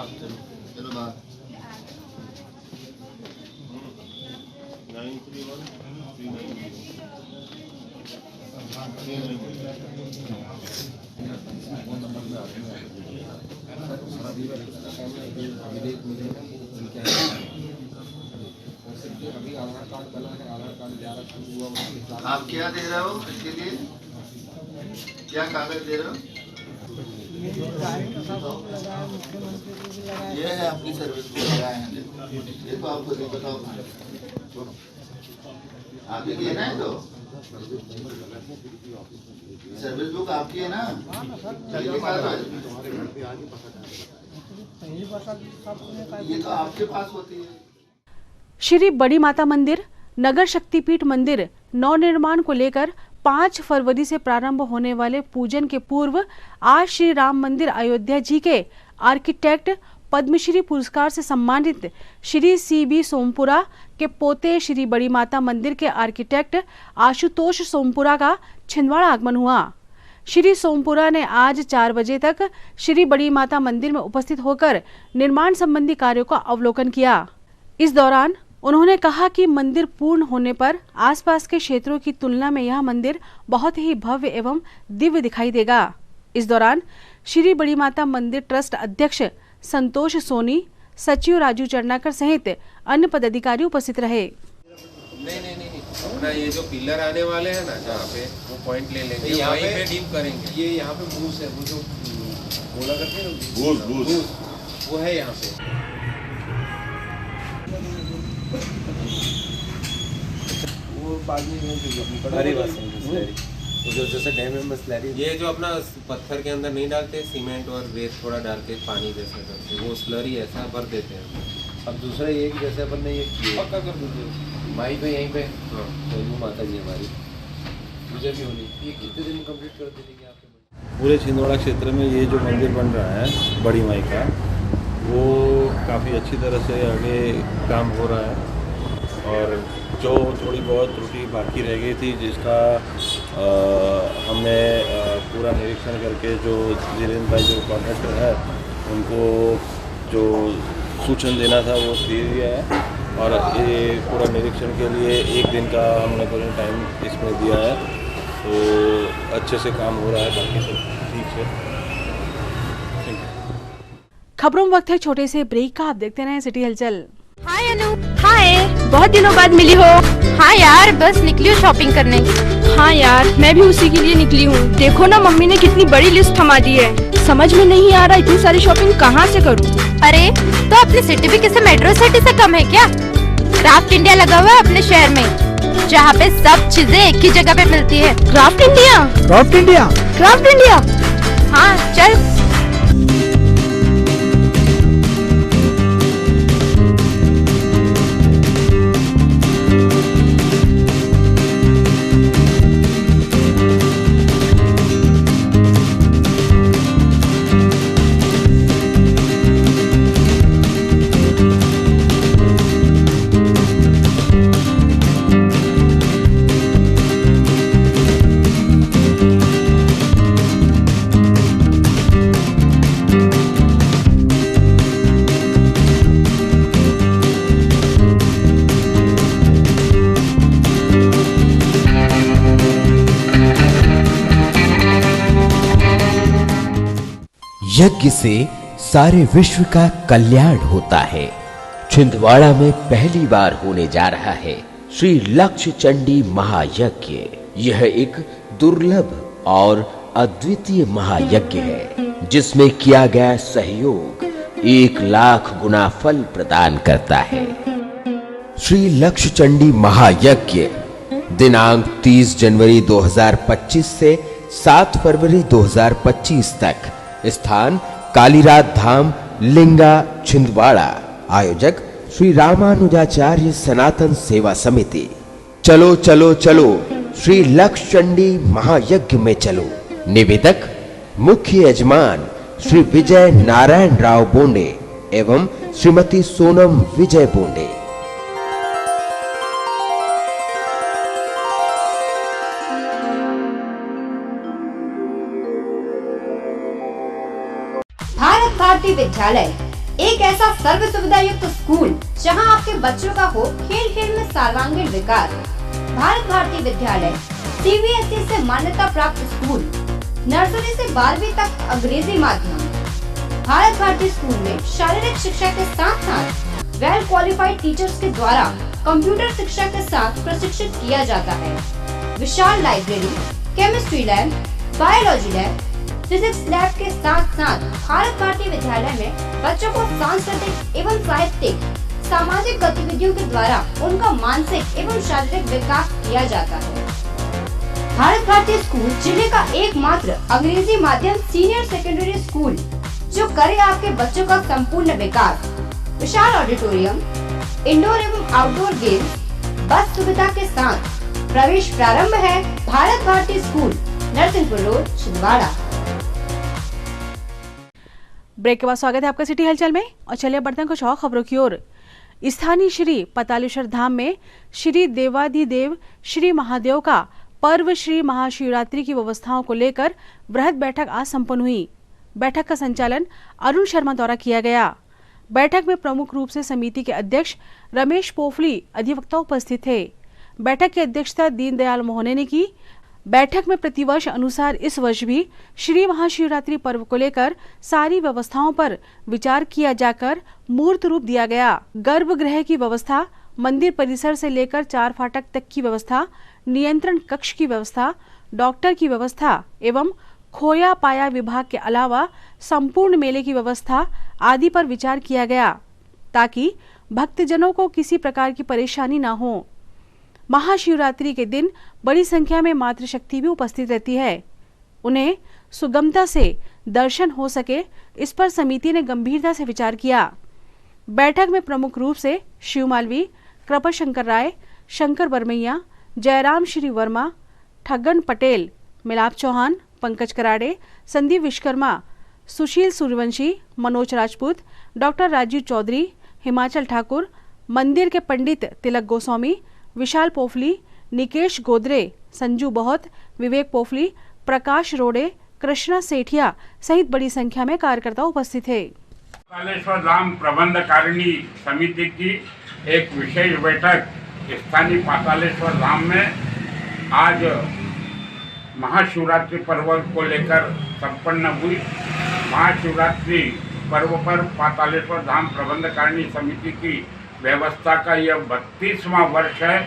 चलो बाहर। आप क्या दे रहे हो इसके लिए? क्या कागज दे रहे हो? ये है आपकी सर्विस बुक लगाए हैं, ये तो आपको नहीं बताओ। आप ही है ना? तो सर्विस बुक आपकी है ना? ये तो आपके पास होती है। श्री बड़ी माता मंदिर, नगर शक्तिपीठ मंदिर नवनिर्माण को लेकर 5 फरवरी से प्रारंभ होने वाले पूजन के पूर्व आज श्री राम मंदिर अयोध्या जी के आर्किटेक्ट पद्मश्री पुरस्कार से सम्मानित श्री CB सोमपुरा के पोते श्री बड़ी माता मंदिर के आर्किटेक्ट आशुतोष सोमपुरा का छिंदवाड़ा आगमन हुआ। श्री सोमपुरा ने आज 4 बजे तक श्री बड़ी माता मंदिर में उपस्थित होकर निर्माण संबंधी कार्यों का अवलोकन किया। इस दौरान उन्होंने कहा कि मंदिर पूर्ण होने पर आसपास के क्षेत्रों की तुलना में यह मंदिर बहुत ही भव्य एवं दिव्य दिखाई देगा। इस दौरान श्री बड़ी माता मंदिर ट्रस्ट अध्यक्ष संतोष सोनी, सचिव राजू चरनाकर सहित अन्य पदाधिकारी उपस्थित रहे। नहीं अपना ये जो पिलर आने वाले हैं ना, जहाँ पे वो पॉइंट ले लेंगे, यहाँ पे डीप करेंगे। ये यहाँ पे बूस है, वो जो बोला करते हैं बूस, वो है यहाँ पे। वो बाद में तो जो जैसे डैम में स्लैरी, ये जो अपना पत्थर के अंदर नहीं डालते, सीमेंट और रेत थोड़ा डाल के पानी जैसा करते, वो स्लरी ऐसा भर देते हैं। अब दूसरा ये कि जैसे अपन ने ये पक्का कर दीजिए माई पे, यहीं पे तो माता जी हमारी पूजा भी होनी, ये कितने दिन में कंप्लीट कर दीजिएगा आपके? पूरे छिंदवाड़ा क्षेत्र में ये जो मंदिर बन रहा है बड़ी माई का, वो काफ़ी अच्छी तरह से आगे काम हो रहा है और जो थोड़ी बहुत त्रुटि बाकी रह गई थी, जिसका हमने पूरा निरीक्षण करके जो धीरेन्द्र भाई जो कॉन्ट्रैक्टर है उनको जो सूचना देना था वो दे दिया है और ये पूरा निरीक्षण के लिए 1 दिन का हमने पूरा टाइम इसमें दिया है, तो अच्छे से काम हो रहा है, बाकी सब ठीक है। खबरों में वक्त है छोटे से ब्रेक का, आप देखते रहें सिटी हलचल। हाय अनु। हाय, बहुत दिनों बाद मिली हो। हाँ यार, बस निकली हूँ शॉपिंग करने। हाँ यार, मैं भी उसी के लिए निकली हूँ। देखो ना, मम्मी ने कितनी बड़ी लिस्ट थमा दी है। समझ में नहीं आ रहा इतनी सारी शॉपिंग कहाँ से करूँ। अरे तो अपनी सिटी भी किसी मेट्रो सिटी से कम है क्या? क्राफ्ट इंडिया लगा हुआ है अपने शहर में, जहाँ पे सब चीजें एक ही जगह पे मिलती है। Craft India, craft India, craft India. हाँ चल। यज्ञ से सारे विश्व का कल्याण होता है। छिंदवाड़ा में पहली बार होने जा रहा है श्री लक्ष्य चंडी महायज्ञ। यह एक दुर्लभ और अद्वितीय महायज्ञ है जिसमें किया गया सहयोग 1,00,000 गुना फल प्रदान करता है। श्री लक्ष्य चंडी महायज्ञ दिनांक 30 जनवरी 2025 से 7 फरवरी 2025 तक। स्थान कालीरात धाम, लिंगा, छिंदवाड़ा। आयोजक श्री रामानुजाचार्य सनातन सेवा समिति। चलो चलो चलो श्री लक्ष्य चंडी महायज्ञ में चलो। निवेदक मुख्य यजमान श्री विजय नारायण राव बोंडे एवं श्रीमती सोनम विजय बोंडे। भारत भारती विद्यालय एक ऐसा सर्व सुविधा युक्त स्कूल जहां आपके बच्चों का हो खेल खेल में सर्वांगीण विकास। भारत भारती विद्यालय CBSE से मान्यता प्राप्त स्कूल, नर्सरी से 12वीं तक अंग्रेजी माध्यम। भारत भारती स्कूल में शारीरिक शिक्षा के साथ साथ वेल क्वालिफाइड टीचर्स के द्वारा कंप्यूटर शिक्षा के साथ प्रशिक्षित किया जाता है। विशाल library, chemistry lab, biology lab, physics lab के साथ साथ भारत भारती विद्यालय में बच्चों को सांस्कृतिक एवं साहित्यिक सामाजिक गतिविधियों के द्वारा उनका मानसिक एवं शारीरिक विकास किया जाता है। भारत भारती स्कूल जिले का एकमात्र अंग्रेजी माध्यम सीनियर सेकेंडरी स्कूल जो करे आपके बच्चों का संपूर्ण विकास। विशाल ऑडिटोरियम, इंडोर एवं आउटडोर गेम्स, बस सुविधा के साथ। प्रवेश प्रारंभ है। Bharat Bharati school, Narsinghpur road, Chhindwara. Break के बाद स्वागत है आपका सिटी हलचल में और चलिए बढ़ते हैं कुछ और खबरों की ओर। स्थानीय श्री पातालेश्वर धाम में श्री देवाधिदेव श्री महादेव का पर्व श्री महाशिवरात्रि की व्यवस्थाओं को लेकर वृहद बैठक आज संपन्न हुई। बैठक का संचालन अरुण शर्मा द्वारा किया गया। बैठक में प्रमुख रूप से समिति के अध्यक्ष रमेश पोफली अधिवक्ता उपस्थित थे। बैठक की अध्यक्षता दीनदयाल मोहने ने की। बैठक में प्रतिवर्ष अनुसार इस वर्ष भी श्री महाशिवरात्रि पर्व को लेकर सारी व्यवस्थाओं पर विचार किया जाकर मूर्त रूप दिया गया। गर्भगृह की व्यवस्था, मंदिर परिसर से लेकर 4 फाटक तक की व्यवस्था, नियंत्रण कक्ष की व्यवस्था, डॉक्टर की व्यवस्था एवं खोया पाया विभाग के अलावा संपूर्ण मेले की व्यवस्था आदि पर विचार किया गया ताकि भक्तजनों को किसी प्रकार की परेशानी न हो। महाशिवरात्रि के दिन बड़ी संख्या में मातृशक्ति भी उपस्थित रहती है। उन्हें सुगमता से दर्शन हो सके, इस पर समिति ने गंभीरता से विचार किया। बैठक में प्रमुख रूप से शिव मालवी, कृपा शंकर राय, शंकर बरमैया, जयराम श्री वर्मा, ठगन पटेल, मिलाप चौहान, पंकज कराड़े, संदीप विश्वकर्मा, सुशील सूर्यवंशी, मनोज राजपूत, डॉक्टर राजीव चौधरी, हिमाचल ठाकुर, मंदिर के पंडित तिलक गोस्वामी, विशाल पोफली, निकेश गोदरे, संजू बहुत, विवेक पोफली, प्रकाश रोडे, कृष्णा सेठिया सहित बड़ी संख्या में कार्यकर्ता उपस्थित थे। पातालेश्वर धाम प्रबंधकारिणी समिति की एक विशेष बैठक स्थानीय पातालेश्वर धाम में आज महाशिवरात्रि पर्व को लेकर संपन्न हुई। महाशिवरात्रि पर्व पर पातालेश्वर धाम प्रबंधकारिणी समिति की व्यवस्था का यह 32वां वर्ष है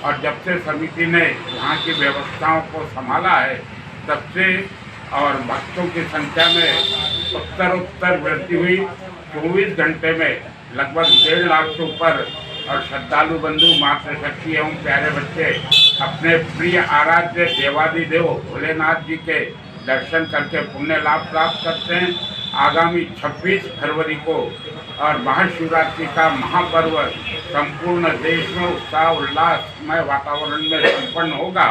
और जब से समिति ने यहाँ की व्यवस्थाओं को संभाला है तब से और भक्तों की संख्या में उत्तर वृद्धि हुई। 24 घंटे में लगभग 1.5 लाख से ऊपर और श्रद्धालु बंधु, मातृशक्ति एवं प्यारे बच्चे अपने प्रिय आराध्य देवाधिदेव भोलेनाथ जी के दर्शन करके पुण्य लाभ प्राप्त करते हैं। आगामी 26 फरवरी को और महाशिवरात्रि का महापर्व संपूर्ण देश में उत्साह उल्लासमय वातावरण में संपन्न होगा।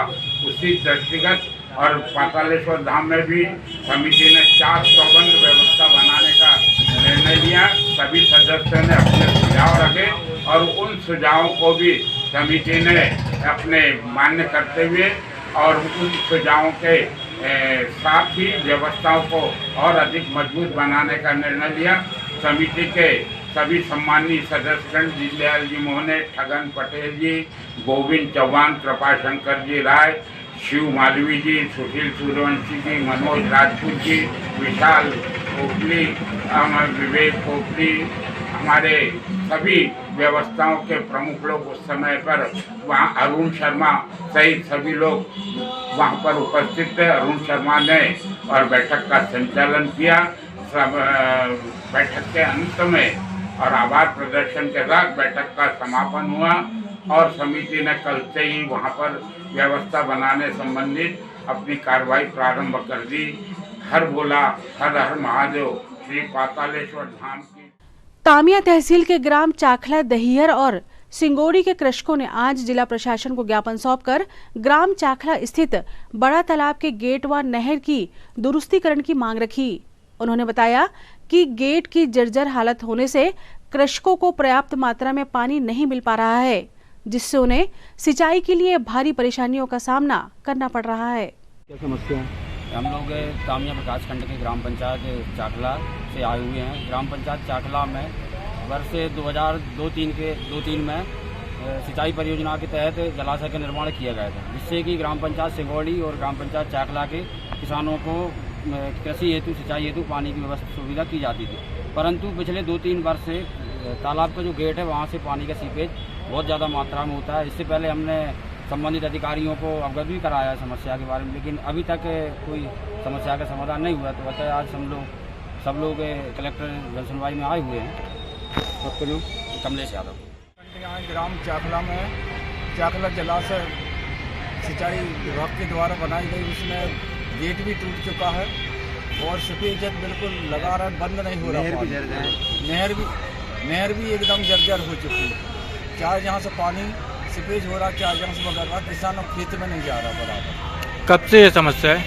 उसी दृष्टिगत और पातालेश्वर धाम में भी समिति ने 4 चौबंद व्यवस्था बनाने का निर्णय लिया। सभी सदस्यों ने अपने सुझाव रखे और उन सुझावों को भी समिति ने अपने मान्य करते हुए और उन सुझावों के साथ ही व्यवस्थाओं को और अधिक मजबूत बनाने का निर्णय लिया। समिति के सभी सम्मानीय सदस्यगण दीनदयाल जी मोहने, ठगन पटेल जी, गोविंद चौहान, कृपा शंकर जी राय, शिव मालवी जी, सुशील सूर्यवंशी जी, मनोज राजपूत जी, विशाल पोपली, विवेक पोपली, हमारे सभी व्यवस्थाओं के प्रमुख लोग उस समय पर वहाँ अरुण शर्मा सहित सभी लोग वहाँ पर उपस्थित थे। अरुण शर्मा ने और बैठक का संचालन किया। सब बैठक के अंत में और आभार प्रदर्शन के साथ बैठक का समापन हुआ और समिति ने कल से ही वहाँ पर व्यवस्था बनाने संबंधित अपनी कार्रवाई प्रारंभ कर दी। हर बोला हर हर महादेव श्री पातालेश्वर धाम की। तामिया तहसील के ग्राम चाखला दहियर और सिंगोड़ी के कृषकों ने आज जिला प्रशासन को ज्ञापन सौंपकर ग्राम चाखला स्थित बड़ा तालाब के गेट व नहर की दुरुस्तीकरण की मांग रखी। उन्होंने बताया कि गेट की जर्जर हालत होने से कृषकों को पर्याप्त मात्रा में पानी नहीं मिल पा रहा है, जिससे उन्हें सिंचाई के लिए भारी परेशानियों का सामना करना पड़ रहा है। क्या समस्या है? हम लोग तामिया विकास खंड के ग्राम पंचायत चाखला से आए हुए हैं। ग्राम पंचायत चाखला में वर्ष 2002-03 में सिंचाई परियोजना के तहत जलाशय का निर्माण किया गया था, जिससे कि ग्राम पंचायत सिंगौड़ी और ग्राम पंचायत चाखला के किसानों को कृषि हेतु सिंचाई हेतु पानी की व्यवस्था सुविधा की जाती थी। परंतु पिछले 2-3 वर्ष से तालाब का जो गेट है वहाँ से पानी का सीपेज बहुत ज़्यादा मात्रा में होता है। इससे पहले हमने संबंधित अधिकारियों को अवगत भी कराया है समस्या के बारे में, लेकिन अभी तक कोई समस्या का समाधान नहीं हुआ। तो वैसे आज सब लोग कलेक्टर जनसुनवाई में आए हुए हैं। कमलेश यादव। यहाँ ग्राम चाखला में चाखला जलाशय सिंचाई विभाग के द्वारा बनाई गई, उसमें गेट भी टूट चुका है और सीपेज बिल्कुल लगा रहा है, बंद नहीं हो रहा। नहर भी एकदम जर्जर हो चुकी है। चाहे जहाँ से पानी सीपेज हो रहा, चाहे जहाँ से बगैर रहा, किसानों खेत में नहीं जा रहा बराबर। कब से ये समस्या है?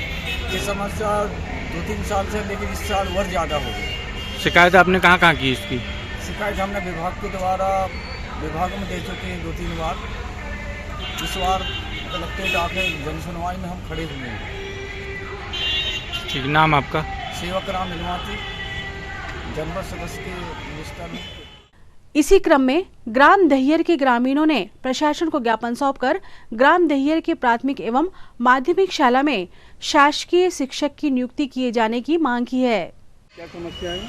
ये समस्या 2-3 साल से, लेकिन इस साल और ज़्यादा हो गई। शिकायत आपने कहाँ की इसकी? शिकायत हमने विभाग के द्वारा विभाग में दे चुके हैं 2-3 बार। इस बार कलेक्ट्रेट आके जनसुनवाई में हम खड़े हुए हैं। ठीक, नाम आपका? सेवक राम हिलवाती, जनपद सदस्य के मिनिस्टर में। इसी क्रम में ग्राम दहियर के ग्रामीणों ने प्रशासन को ज्ञापन सौंपकर ग्राम दहियर के प्राथमिक एवं माध्यमिक शाला में शासकीय शिक्षक की नियुक्ति किए जाने की मांग की है। क्या समस्या है?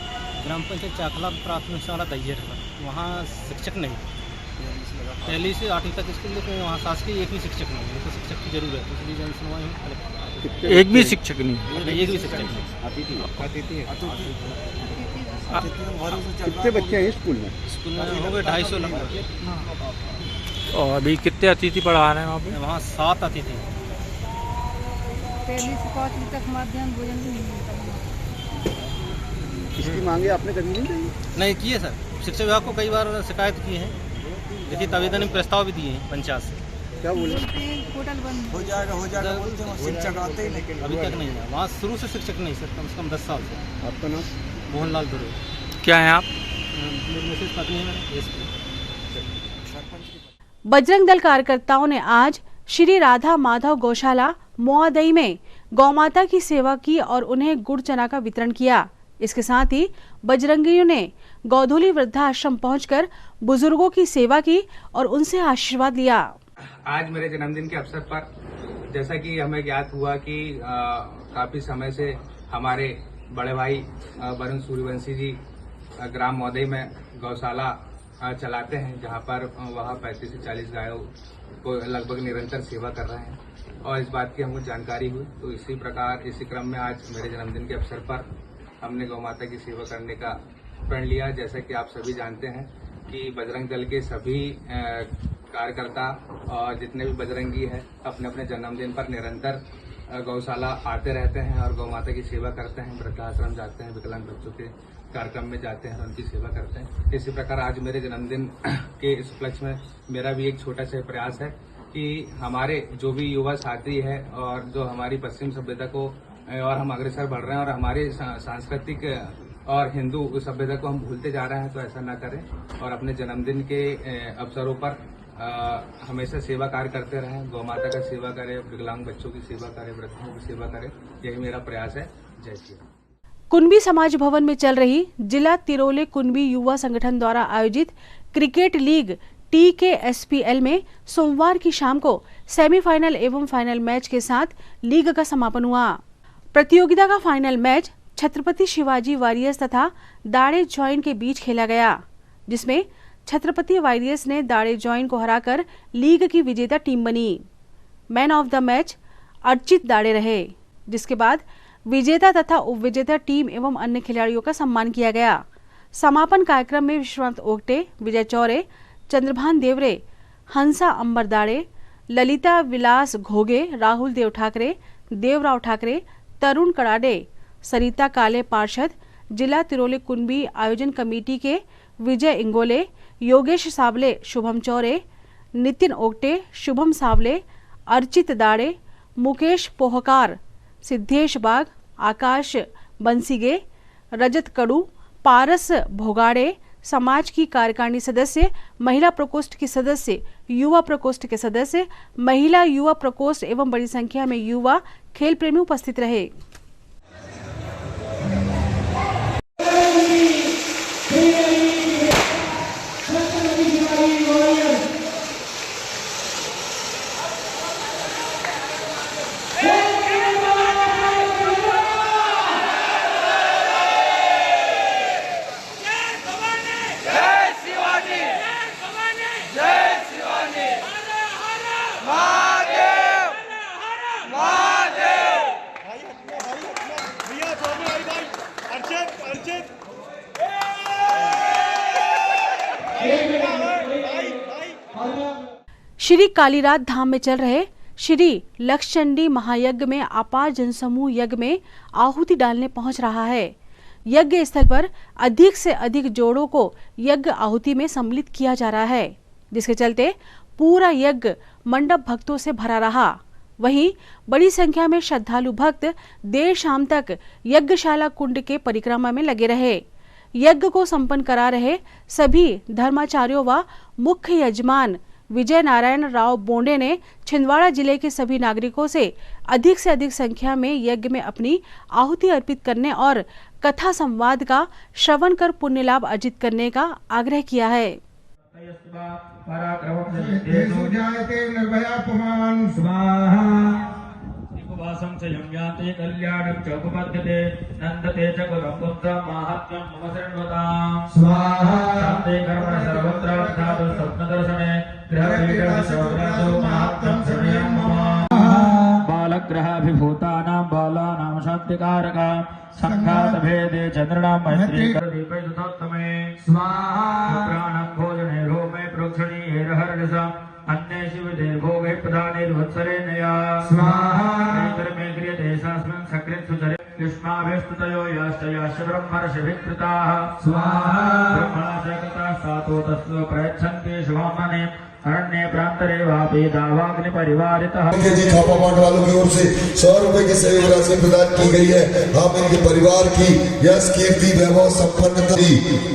ग्राम पंचायत चाखला प्राथमिक शाला दहियर है, वहाँ शिक्षक नहीं, पहली से 8वीं तक स्कूल, लेकिन वहाँ शासकीय एक भी शिक्षक नहीं है। तो शिक्षक की जरूरत है, इसलिए जनसुनवाई में एक भी शिक्षक नहीं? एक भी शिक्षक नहीं। कितने बच्चे हैं स्कूल में? स्कूल में हो गए 250 लगभग। और अभी कितने अतिथि पढ़ा रहे हैं वहाँ पे? वहाँ 7 अतिथि। पहली से 5वीं तक मध्याह्न भोजन भी नहीं मिलता। इसकी मांगे आपने कभी नहीं की है सर। शिक्षा विभाग को कई बार शिकायत की है, लिखित आवेदन में प्रस्ताव भी दिए हैं पंचायत से। क्या बोले? होटल बंद हो जाएगा बोलते हैं, शिक्षक आते ही लेकिन अभी तक नहीं है। वहाँ शुरू से शिक्षक नहीं सर, कम से कम 10 साल से। आपका नाम? मोहनलाल दुर्वे। क्या है आप? मैसेज पत्नी है। बजरंग दल कार्यकर्ताओं ने आज श्री राधा माधव गौशाला मोआदई में गौमाता की सेवा की और उन्हें गुड़ चना का वितरण किया। इसके साथ ही बजरंगियों ने गौधोली वृद्धाश्रम पहुंचकर बुजुर्गों की सेवा की और उनसे आशीर्वाद लिया। आज मेरे जन्मदिन के अवसर पर जैसा कि हमें ज्ञात हुआ कि काफी समय से हमारे बड़े भाई वरुण सूर्यवंशी जी ग्राम मोआदई में गौशाला चलाते हैं, जहां पर वह 35 से 40 गायों को लगभग निरंतर सेवा कर रहे हैं और इस बात की हमको जानकारी हुई। तो इसी प्रकार इसी क्रम में आज मेरे जन्मदिन के अवसर पर हमने गौ माता की सेवा करने का प्रण लिया। जैसा कि आप सभी जानते हैं कि बजरंग दल के सभी कार्यकर्ता और जितने भी बजरंगी हैं अपने अपने जन्मदिन पर निरंतर गौशाला आते रहते हैं और गौ माता की सेवा करते हैं, वृद्धाश्रम जाते हैं, विकलांग बच्चों के कार्यक्रम में जाते हैं और उनकी सेवा करते हैं। इसी प्रकार आज मेरे जन्मदिन के इस उपलक्ष्य में मेरा भी एक छोटा सा प्रयास है कि हमारे जो भी युवा साथी है और जो हमारी पश्चिम सभ्यता को और हम अग्रसर बढ़ रहे हैं और हमारे सांस्कृतिक और हिंदू सभ्यता को हम भूलते जा रहे हैं, तो ऐसा ना करें और अपने जन्मदिन के अवसरों पर हमेशा सेवा कार्य करते रहें। गौ माता का सेवा करें, विकलांग बच्चों की सेवा करें, वृद्धों की सेवा करें, यही मेरा प्रयास है। जय श्री राम। कुनबी समाज भवन में चल रही जिला तिरोले कुनबी युवा संगठन द्वारा आयोजित क्रिकेट लीग TKSPL में सोमवार की शाम को सेमीफाइनल एवं फाइनल मैच के साथ लीग का समापन हुआ। प्रतियोगिता का final match Chhatrapati Shivaji warriors तथा दाड़े जॉइन के बीच खेला गया, जिसमें छत्रपति वारियर्स ने दाड़े जॉइन को हराकर लीग की विजेता टीम बनी। Man of the match Archit Dade रहे, जिसके बाद विजेता तथा उपविजेता टीम एवं अन्य खिलाड़ियों का सम्मान किया गया। समापन कार्यक्रम में विश्वनाथ ओगटे, विजय चौरे, चंद्रभान देवरे, हंसा अंबर दाड़े, ललिता विलास घोगे, राहुल देव ठाकरे, देवराव ठाकरे, तरुण कड़ाडे, सरिता काले पार्षद, जिला तिरोले कुंभी आयोजन कमेटी के विजय इंगोले, योगेश सावले, शुभम चौरे, नितिन ओगटे, शुभम सावले, अर्चित दाड़े, मुकेश पोहकार, सिद्धेश बाग, आकाश बंसीगे, रजत कड़ू, पारस भोगाड़े, समाज की कार्यकारिणी सदस्य, महिला प्रकोष्ठ की सदस्य, युवा प्रकोष्ठ के सदस्य, महिला युवा प्रकोष्ठ एवं बड़ी संख्या में युवा खेल प्रेमी उपस्थित रहे। श्री कालीरात धाम में चल रहे श्री लक्षचंडी महायज्ञ में अपार जनसमूह यज्ञ में आहुति डालने पहुंच रहा है। यज्ञ स्थल पर अधिक से अधिक जोड़ों को यज्ञ आहुति में सम्मिलित किया जा रहा है, जिसके चलते पूरा यज्ञ मंडप भक्तों से भरा रहा। वहीं बड़ी संख्या में श्रद्धालु भक्त देर शाम तक यज्ञशाला कुंड के परिक्रमा में लगे रहे। यज्ञ को संपन्न करा रहे सभी धर्माचार्यों व मुख्य यजमान विजय नारायण राव बोंडे ने छिंदवाड़ा जिले के सभी नागरिकों से अधिक संख्या में यज्ञ में अपनी आहुति अर्पित करने और कथा संवाद का श्रवण कर पुण्य लाभ अर्जित करने का आग्रह किया है। वासं च यम्याते कल्याणं च उपपद्यते नन्दते च कुलपुत्रं माहात्म्यं मम शृण्वतां स्वाहा शान्ते कर्मण सर्वत्र धातु स्वप्नदर्शने ग्रहपीठविश्वव्रतो माहात्म्यं शरणयं मम बालग्रहाभिभूतानां बालानां शान्तिकारका संघातभेदे चन्द्रणां मैत्रीकरदीपे सुतोत्तमे स्वाहा प्राणं भोजने रोमे प्रोक्षणीये रहर्निशा अन्ये शिवदेर्भोगे प्रधानेर्वत्सरेणया स्वाहा नेत्रमे क्रियते शास्त्रं सकृत् सुचरे युष्माभिस्तुतयो याश्च ब्रह्मर्षिभिकृताः स्वाहा ब्रह्मणा च कृताः सातो तस्व प्रयच्छन्ति शुभमने अरण्य प्रांतरे वापी दावाग्नि परिवारितः जी खापापाट वालों की ओर से 100 रुपए की सहयोग राशि प्रदान की गई है। हम इनके परिवार की यश कीर्ति वैभव संपन्नता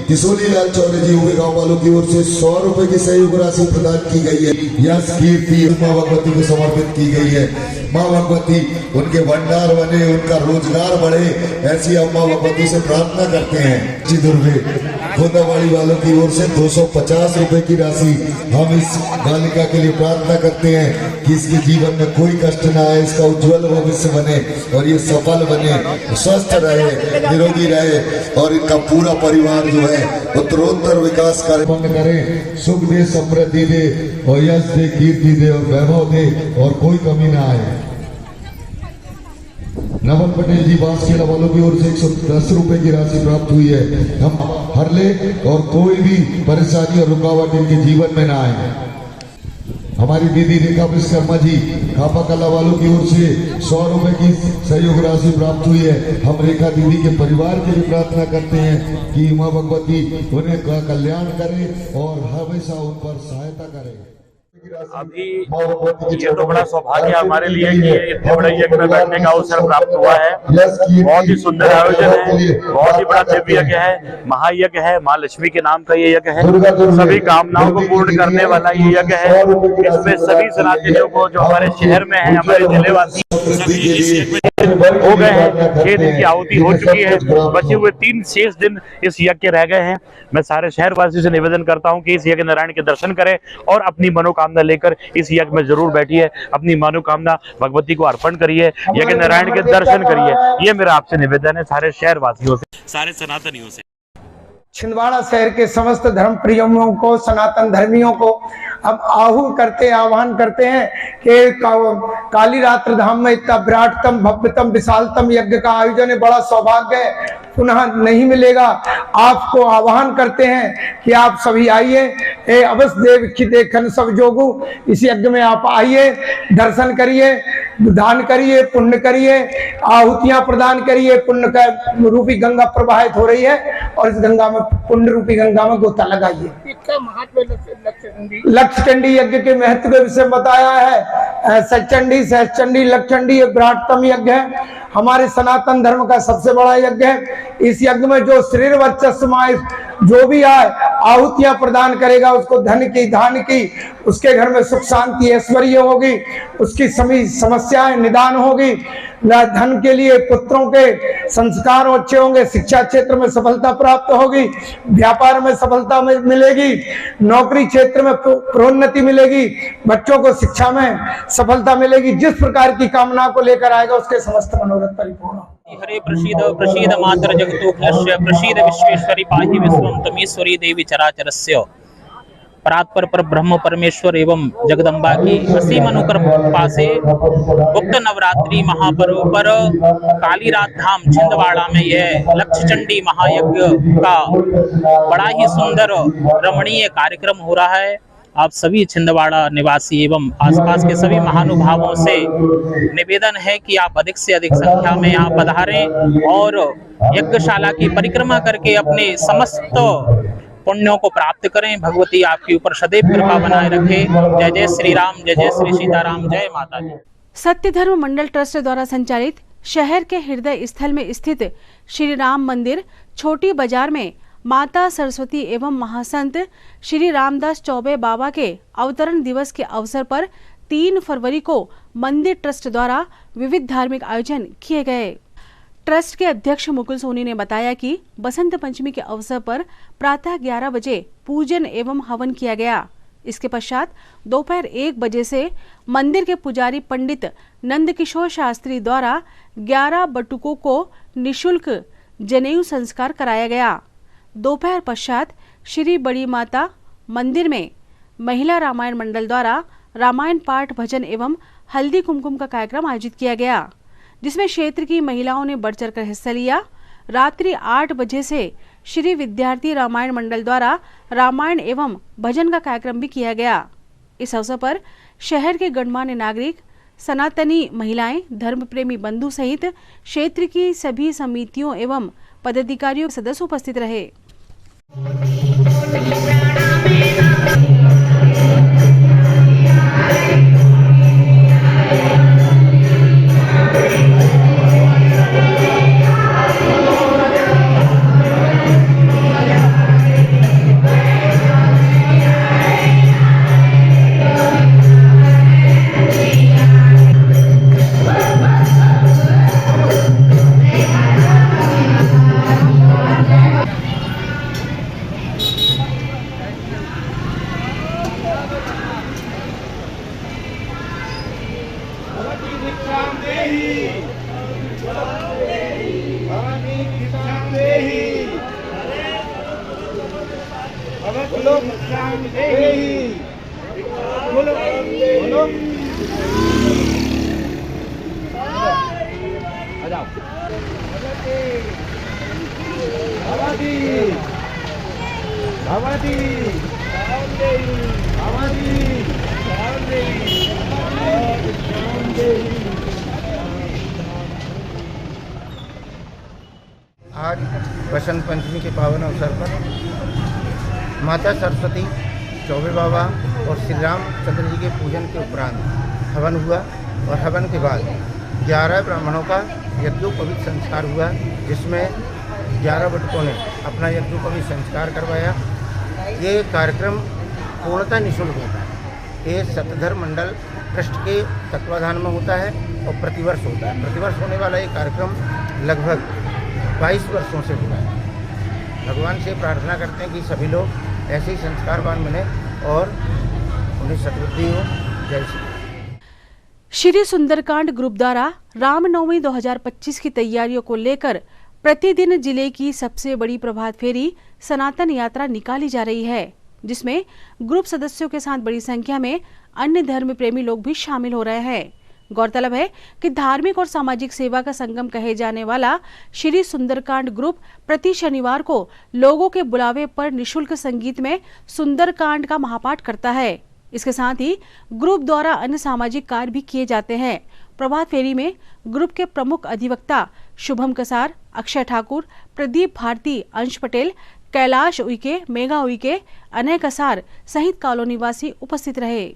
किशोरी लाल चौरे जी हुए गाँव वालों की ओर से 100 रुपए की सहयोग राशि प्रदान की गई है। यश कीर्ति माँ भगवती को समर्पित की गई है। माँ भगवती उनके भंडार बने, उनका रोजगार बढ़े, ऐसी हम माँ भगवती से प्रार्थना करते हैं। जी दुर्गे गोदावाड़ी वालों की ओर से 250 रुपए की राशि हम इस बालिका के लिए प्रार्थना करते हैं कि इसके जीवन में कोई कष्ट न आए, इसका उज्जवल भविष्य बने और ये सफल बने, स्वस्थ रहे, निरोगी रहे और इनका पूरा परिवार जो है उत्तरोत्तर विकास करे, सुख दे, समृद्धि दे और यश दे, कीर्ति दे और वैभव दे और कोई कमी ना आए। नवल पटेल जी बांसखेड़ा वालों की ओर से 110 रुपए की राशि प्राप्त हुई है। हम हर ले और कोई भी परेशानी और रुकावट इनके जीवन में ना आए। हमारी दीदी रेखा विश्वकर्मा जी खापा कला वालों की ओर से 100 रुपए की सहयोग राशि प्राप्त हुई है। हम रेखा दीदी के परिवार के लिए प्रार्थना करते हैं कि माँ भगवती उन्हें कल्याण करे और हमेशा उन पर सहायता करे। अभी ये तो बड़ा सौभाग्य हमारे लिए कि इतने बड़े यज्ञ में बैठने का अवसर प्राप्त हुआ है। बहुत ही सुंदर आयोजन है, बहुत ही बड़ा दिव्य यज्ञ है, महायज्ञ है, माँ लक्ष्मी के नाम का ये यज्ञ है। सभी कामनाओं को पूर्ण करने वाला ये यज्ञ है। इसमें सभी सनातनियों को जो हमारे शहर में है, हमारे जिलेवासी हो गए हैं। 6 दिन की आहुति हो चुकी है, बचे हुए 3 शेष दिन इस यज्ञ के रह गए हैं। मैं सारे शहरवासियों से निवेदन करता हूं कि इस यज्ञ नारायण के दर्शन करें और अपनी मनोकामना लेकर इस यज्ञ में जरूर बैठिए, अपनी मनोकामना भगवती को अर्पण करिए, यज्ञ नारायण के दर्शन करिए। ये मेरा आपसे निवेदन है सारे शहरवासियों से, सारे सनातनियों से। छिंदवाड़ा शहर के समस्त धर्म प्रियों को, सनातन धर्मियों को अब आह्वान करते हैं कि काली रात्रि धाम में इतना विराटतम, भव्यतम, विशालतम यज्ञ का आयोजन है, बड़ा सौभाग्य है, पुनः नहीं मिलेगा। आपको आह्वान करते हैं कि आप सभी आइए, अवश्य देव की देखन सब जोगु, इस यज्ञ में आप आइए, दर्शन करिए, दान करिए, पुण्य करिए, आहुतियां प्रदान करिए। पुण्य का रूपी गंगा प्रवाहित हो रही है और इस गंगा में, पुण्य रूपी गंगा में गोता लगाइए। लक्ष्य चंडी यज्ञ के महत्व के विषय बताया है। सचंडी, सहचंडी, लक्षचंडी ये विराटतम यज्ञ है, हमारे सनातन धर्म का सबसे बड़ा यज्ञ है। इस यज्ञ में जो शरीर वर्चस्व जो भी आए आहुतियां प्रदान करेगा, उसको धन की, धान की, उसके घर में सुख शांति ऐश्वर्य होगी, उसकी सभी समस्याएं निदान होगी, धन के लिए पुत्रों के संस्कार अच्छे होंगे, शिक्षा क्षेत्र में सफलता प्राप्त होगी, व्यापार में सफलता मिलेगी, नौकरी क्षेत्र में प्रोन्नति मिलेगी, बच्चों को शिक्षा में सफलता मिलेगी। जिस प्रकार की कामना को लेकर आएगा उसके समस्त मनोरथ परिपूर्ण। हरे प्रसीद प्रसीद मातर जगतोऽखिलस्य प्रसीद विश्वेश्वरी पाहि विश्वं तमीश्वरी देवी चराचरस्य। परात्पर पर ब्रह्म परमेश्वर एवं जगदम्बा की असीम अनुकर कृपा से गुप्त नवरात्रि महापर्व पर काली रात धाम छिंदवाड़ा में यह लक्ष्य चंडी महायज्ञ का बड़ा ही सुंदर रमणीय कार्यक्रम हो रहा है। आप सभी छिंदवाड़ा निवासी एवं आसपास के सभी महानुभावों से निवेदन है कि आप अधिक से अधिक संख्या में यहाँ पधारें और यज्ञशाला की परिक्रमा करके अपने समस्त पुण्यों को प्राप्त करें। भगवती आपके ऊपर सदैव कृपा बनाए रखे। जय जय श्री राम, जय जय श्री सीताराम, जय माता दी। सत्य धर्म मंडल ट्रस्ट द्वारा संचालित शहर के हृदय स्थल में स्थित श्री राम मंदिर छोटी बाजार में माता सरस्वती एवं महासंत श्री रामदास चौबे बाबा के अवतरण दिवस के अवसर पर 3 फरवरी को मंदिर ट्रस्ट द्वारा विविध धार्मिक आयोजन किए गए। ट्रस्ट के अध्यक्ष मुकुल सोनी ने बताया कि बसंत पंचमी के अवसर पर प्रातः 11 बजे पूजन एवं हवन किया गया। इसके पश्चात दोपहर 1 बजे से मंदिर के पुजारी पंडित नंदकिशोर शास्त्री द्वारा 11 बटुकों को निःशुल्क जनेऊ संस्कार कराया गया। दोपहर पश्चात श्री बड़ी माता मंदिर में महिला रामायण मंडल द्वारा रामायण पाठ, भजन एवं हल्दी कुमकुम का कार्यक्रम आयोजित किया गया, जिसमें क्षेत्र की महिलाओं ने बढ़ चढ़कर हिस्सा लिया। रात्रि 8 बजे से श्री विद्यार्थी रामायण मंडल द्वारा रामायण एवं भजन का कार्यक्रम भी किया गया। इस अवसर पर शहर के गणमान्य नागरिक, सनातनी महिलाएं, धर्म प्रेमी बंधु सहित क्षेत्र की सभी समितियों एवं पदाधिकारियों के सदस्य उपस्थित रहे। आज बसंत पंचमी के पावन अवसर पर माता सरस्वती, चौबे बाबा और श्री रामचंद्र जी के पूजन के उपरांत हवन हुआ और हवन के बाद 11 ब्राह्मणों का यज्ञोपवीत संस्कार हुआ, जिसमें 11 बटुकों ने अपना यज्ञोपवीत संस्कार करवाया। ये कार्यक्रम पूर्णतः निःशुल्क होता है। ये सत्यधर्म मंडल ट्रस्ट के तत्वाधान में होता है और प्रतिवर्ष होता है। प्रतिवर्ष होने वाला ये कार्यक्रम लगभग 22 वर्षों से हुआ है। भगवान से प्रार्थना करते हैं कि सभी लोग ऐसे ही संस्कारवान बने और उन्हें सद्बुद्धि हो। जय श्री राम। श्री सुंदरकांड ग्रुप द्वारा रामनवमी 2025 की तैयारियों को लेकर प्रतिदिन जिले की सबसे बड़ी प्रभात फेरी सनातन यात्रा निकाली जा रही है, जिसमें ग्रुप सदस्यों के साथ बड़ी संख्या में अन्य धर्म प्रेमी लोग भी शामिल हो रहे हैं। गौरतलब है कि धार्मिक और सामाजिक सेवा का संगम कहे जाने वाला श्री सुंदरकांड ग्रुप प्रति शनिवार को लोगों के बुलावे पर निशुल्क संगीत में सुंदरकांड का महापाठ करता है। इसके साथ ही ग्रुप द्वारा अन्य सामाजिक कार्य भी किए जाते हैं। प्रभात फेरी में ग्रुप के प्रमुख अधिवक्ता शुभम कसार, अक्षय ठाकुर, प्रदीप भारती, अंश पटेल, कैलाश उइके, मेघा उइके, अनय कसार सहित कॉलोनी वासी उपस्थित रहे।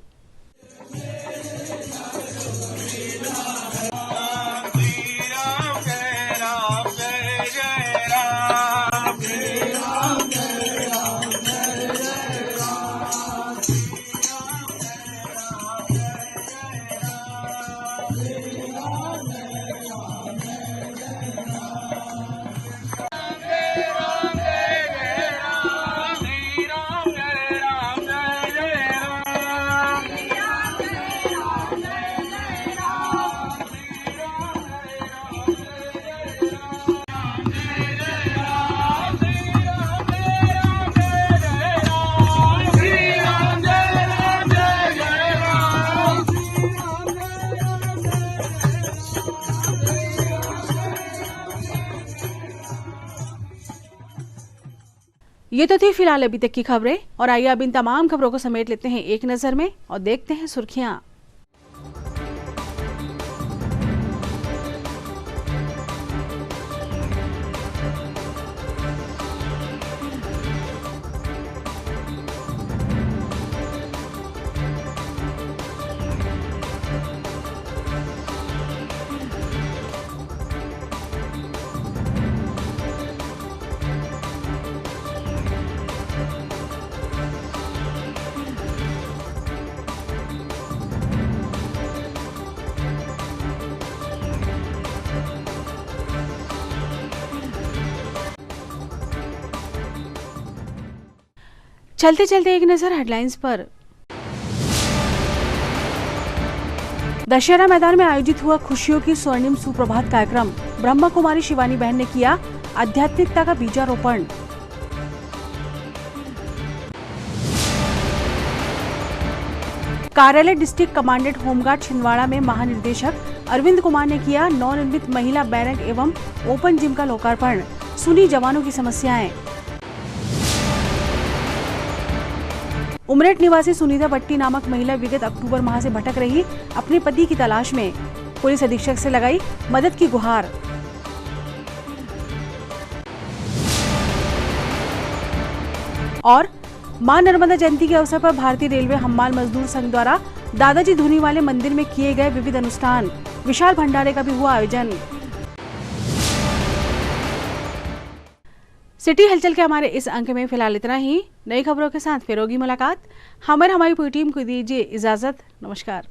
ये तो थी फिलहाल अभी तक की खबरें, और आइए अब इन तमाम खबरों को समेट लेते हैं एक नजर में और देखते हैं सुर्खियां। चलते चलते एक नजर हेडलाइंस पर। दशहरा मैदान में आयोजित हुआ खुशियों की स्वर्णिम सुप्रभात कार्यक्रम। ब्रह्मा कुमारी शिवानी बहन ने किया आध्यात्मिकता का बीजारोपण। कार्यालय डिस्ट्रिक्ट कमांडेंट होमगार्ड छिंदवाड़ा में महानिदेशक अरविंद कुमार ने किया नवनिर्मित महिला बैरक एवं ओपन जिम का लोकार्पण। सुनी जवानों की समस्याएं। उमरेठ निवासी सुनीता भट्टी नामक महिला विगत अक्टूबर माह से भटक रही अपने पति की तलाश में। पुलिस अधीक्षक से लगाई मदद की गुहार। और मां नर्मदा जयंती के अवसर पर भारतीय रेलवे हम्माल मजदूर संघ द्वारा दादाजी धूनी वाले मंदिर में किए गए विविध अनुष्ठान। विशाल भंडारे का भी हुआ आयोजन। सिटी हलचल के हमारे इस अंक में फिलहाल इतना ही। नई खबरों के साथ फिर होगी मुलाकात। हमारी पूरी टीम को दीजिए इजाजत। नमस्कार।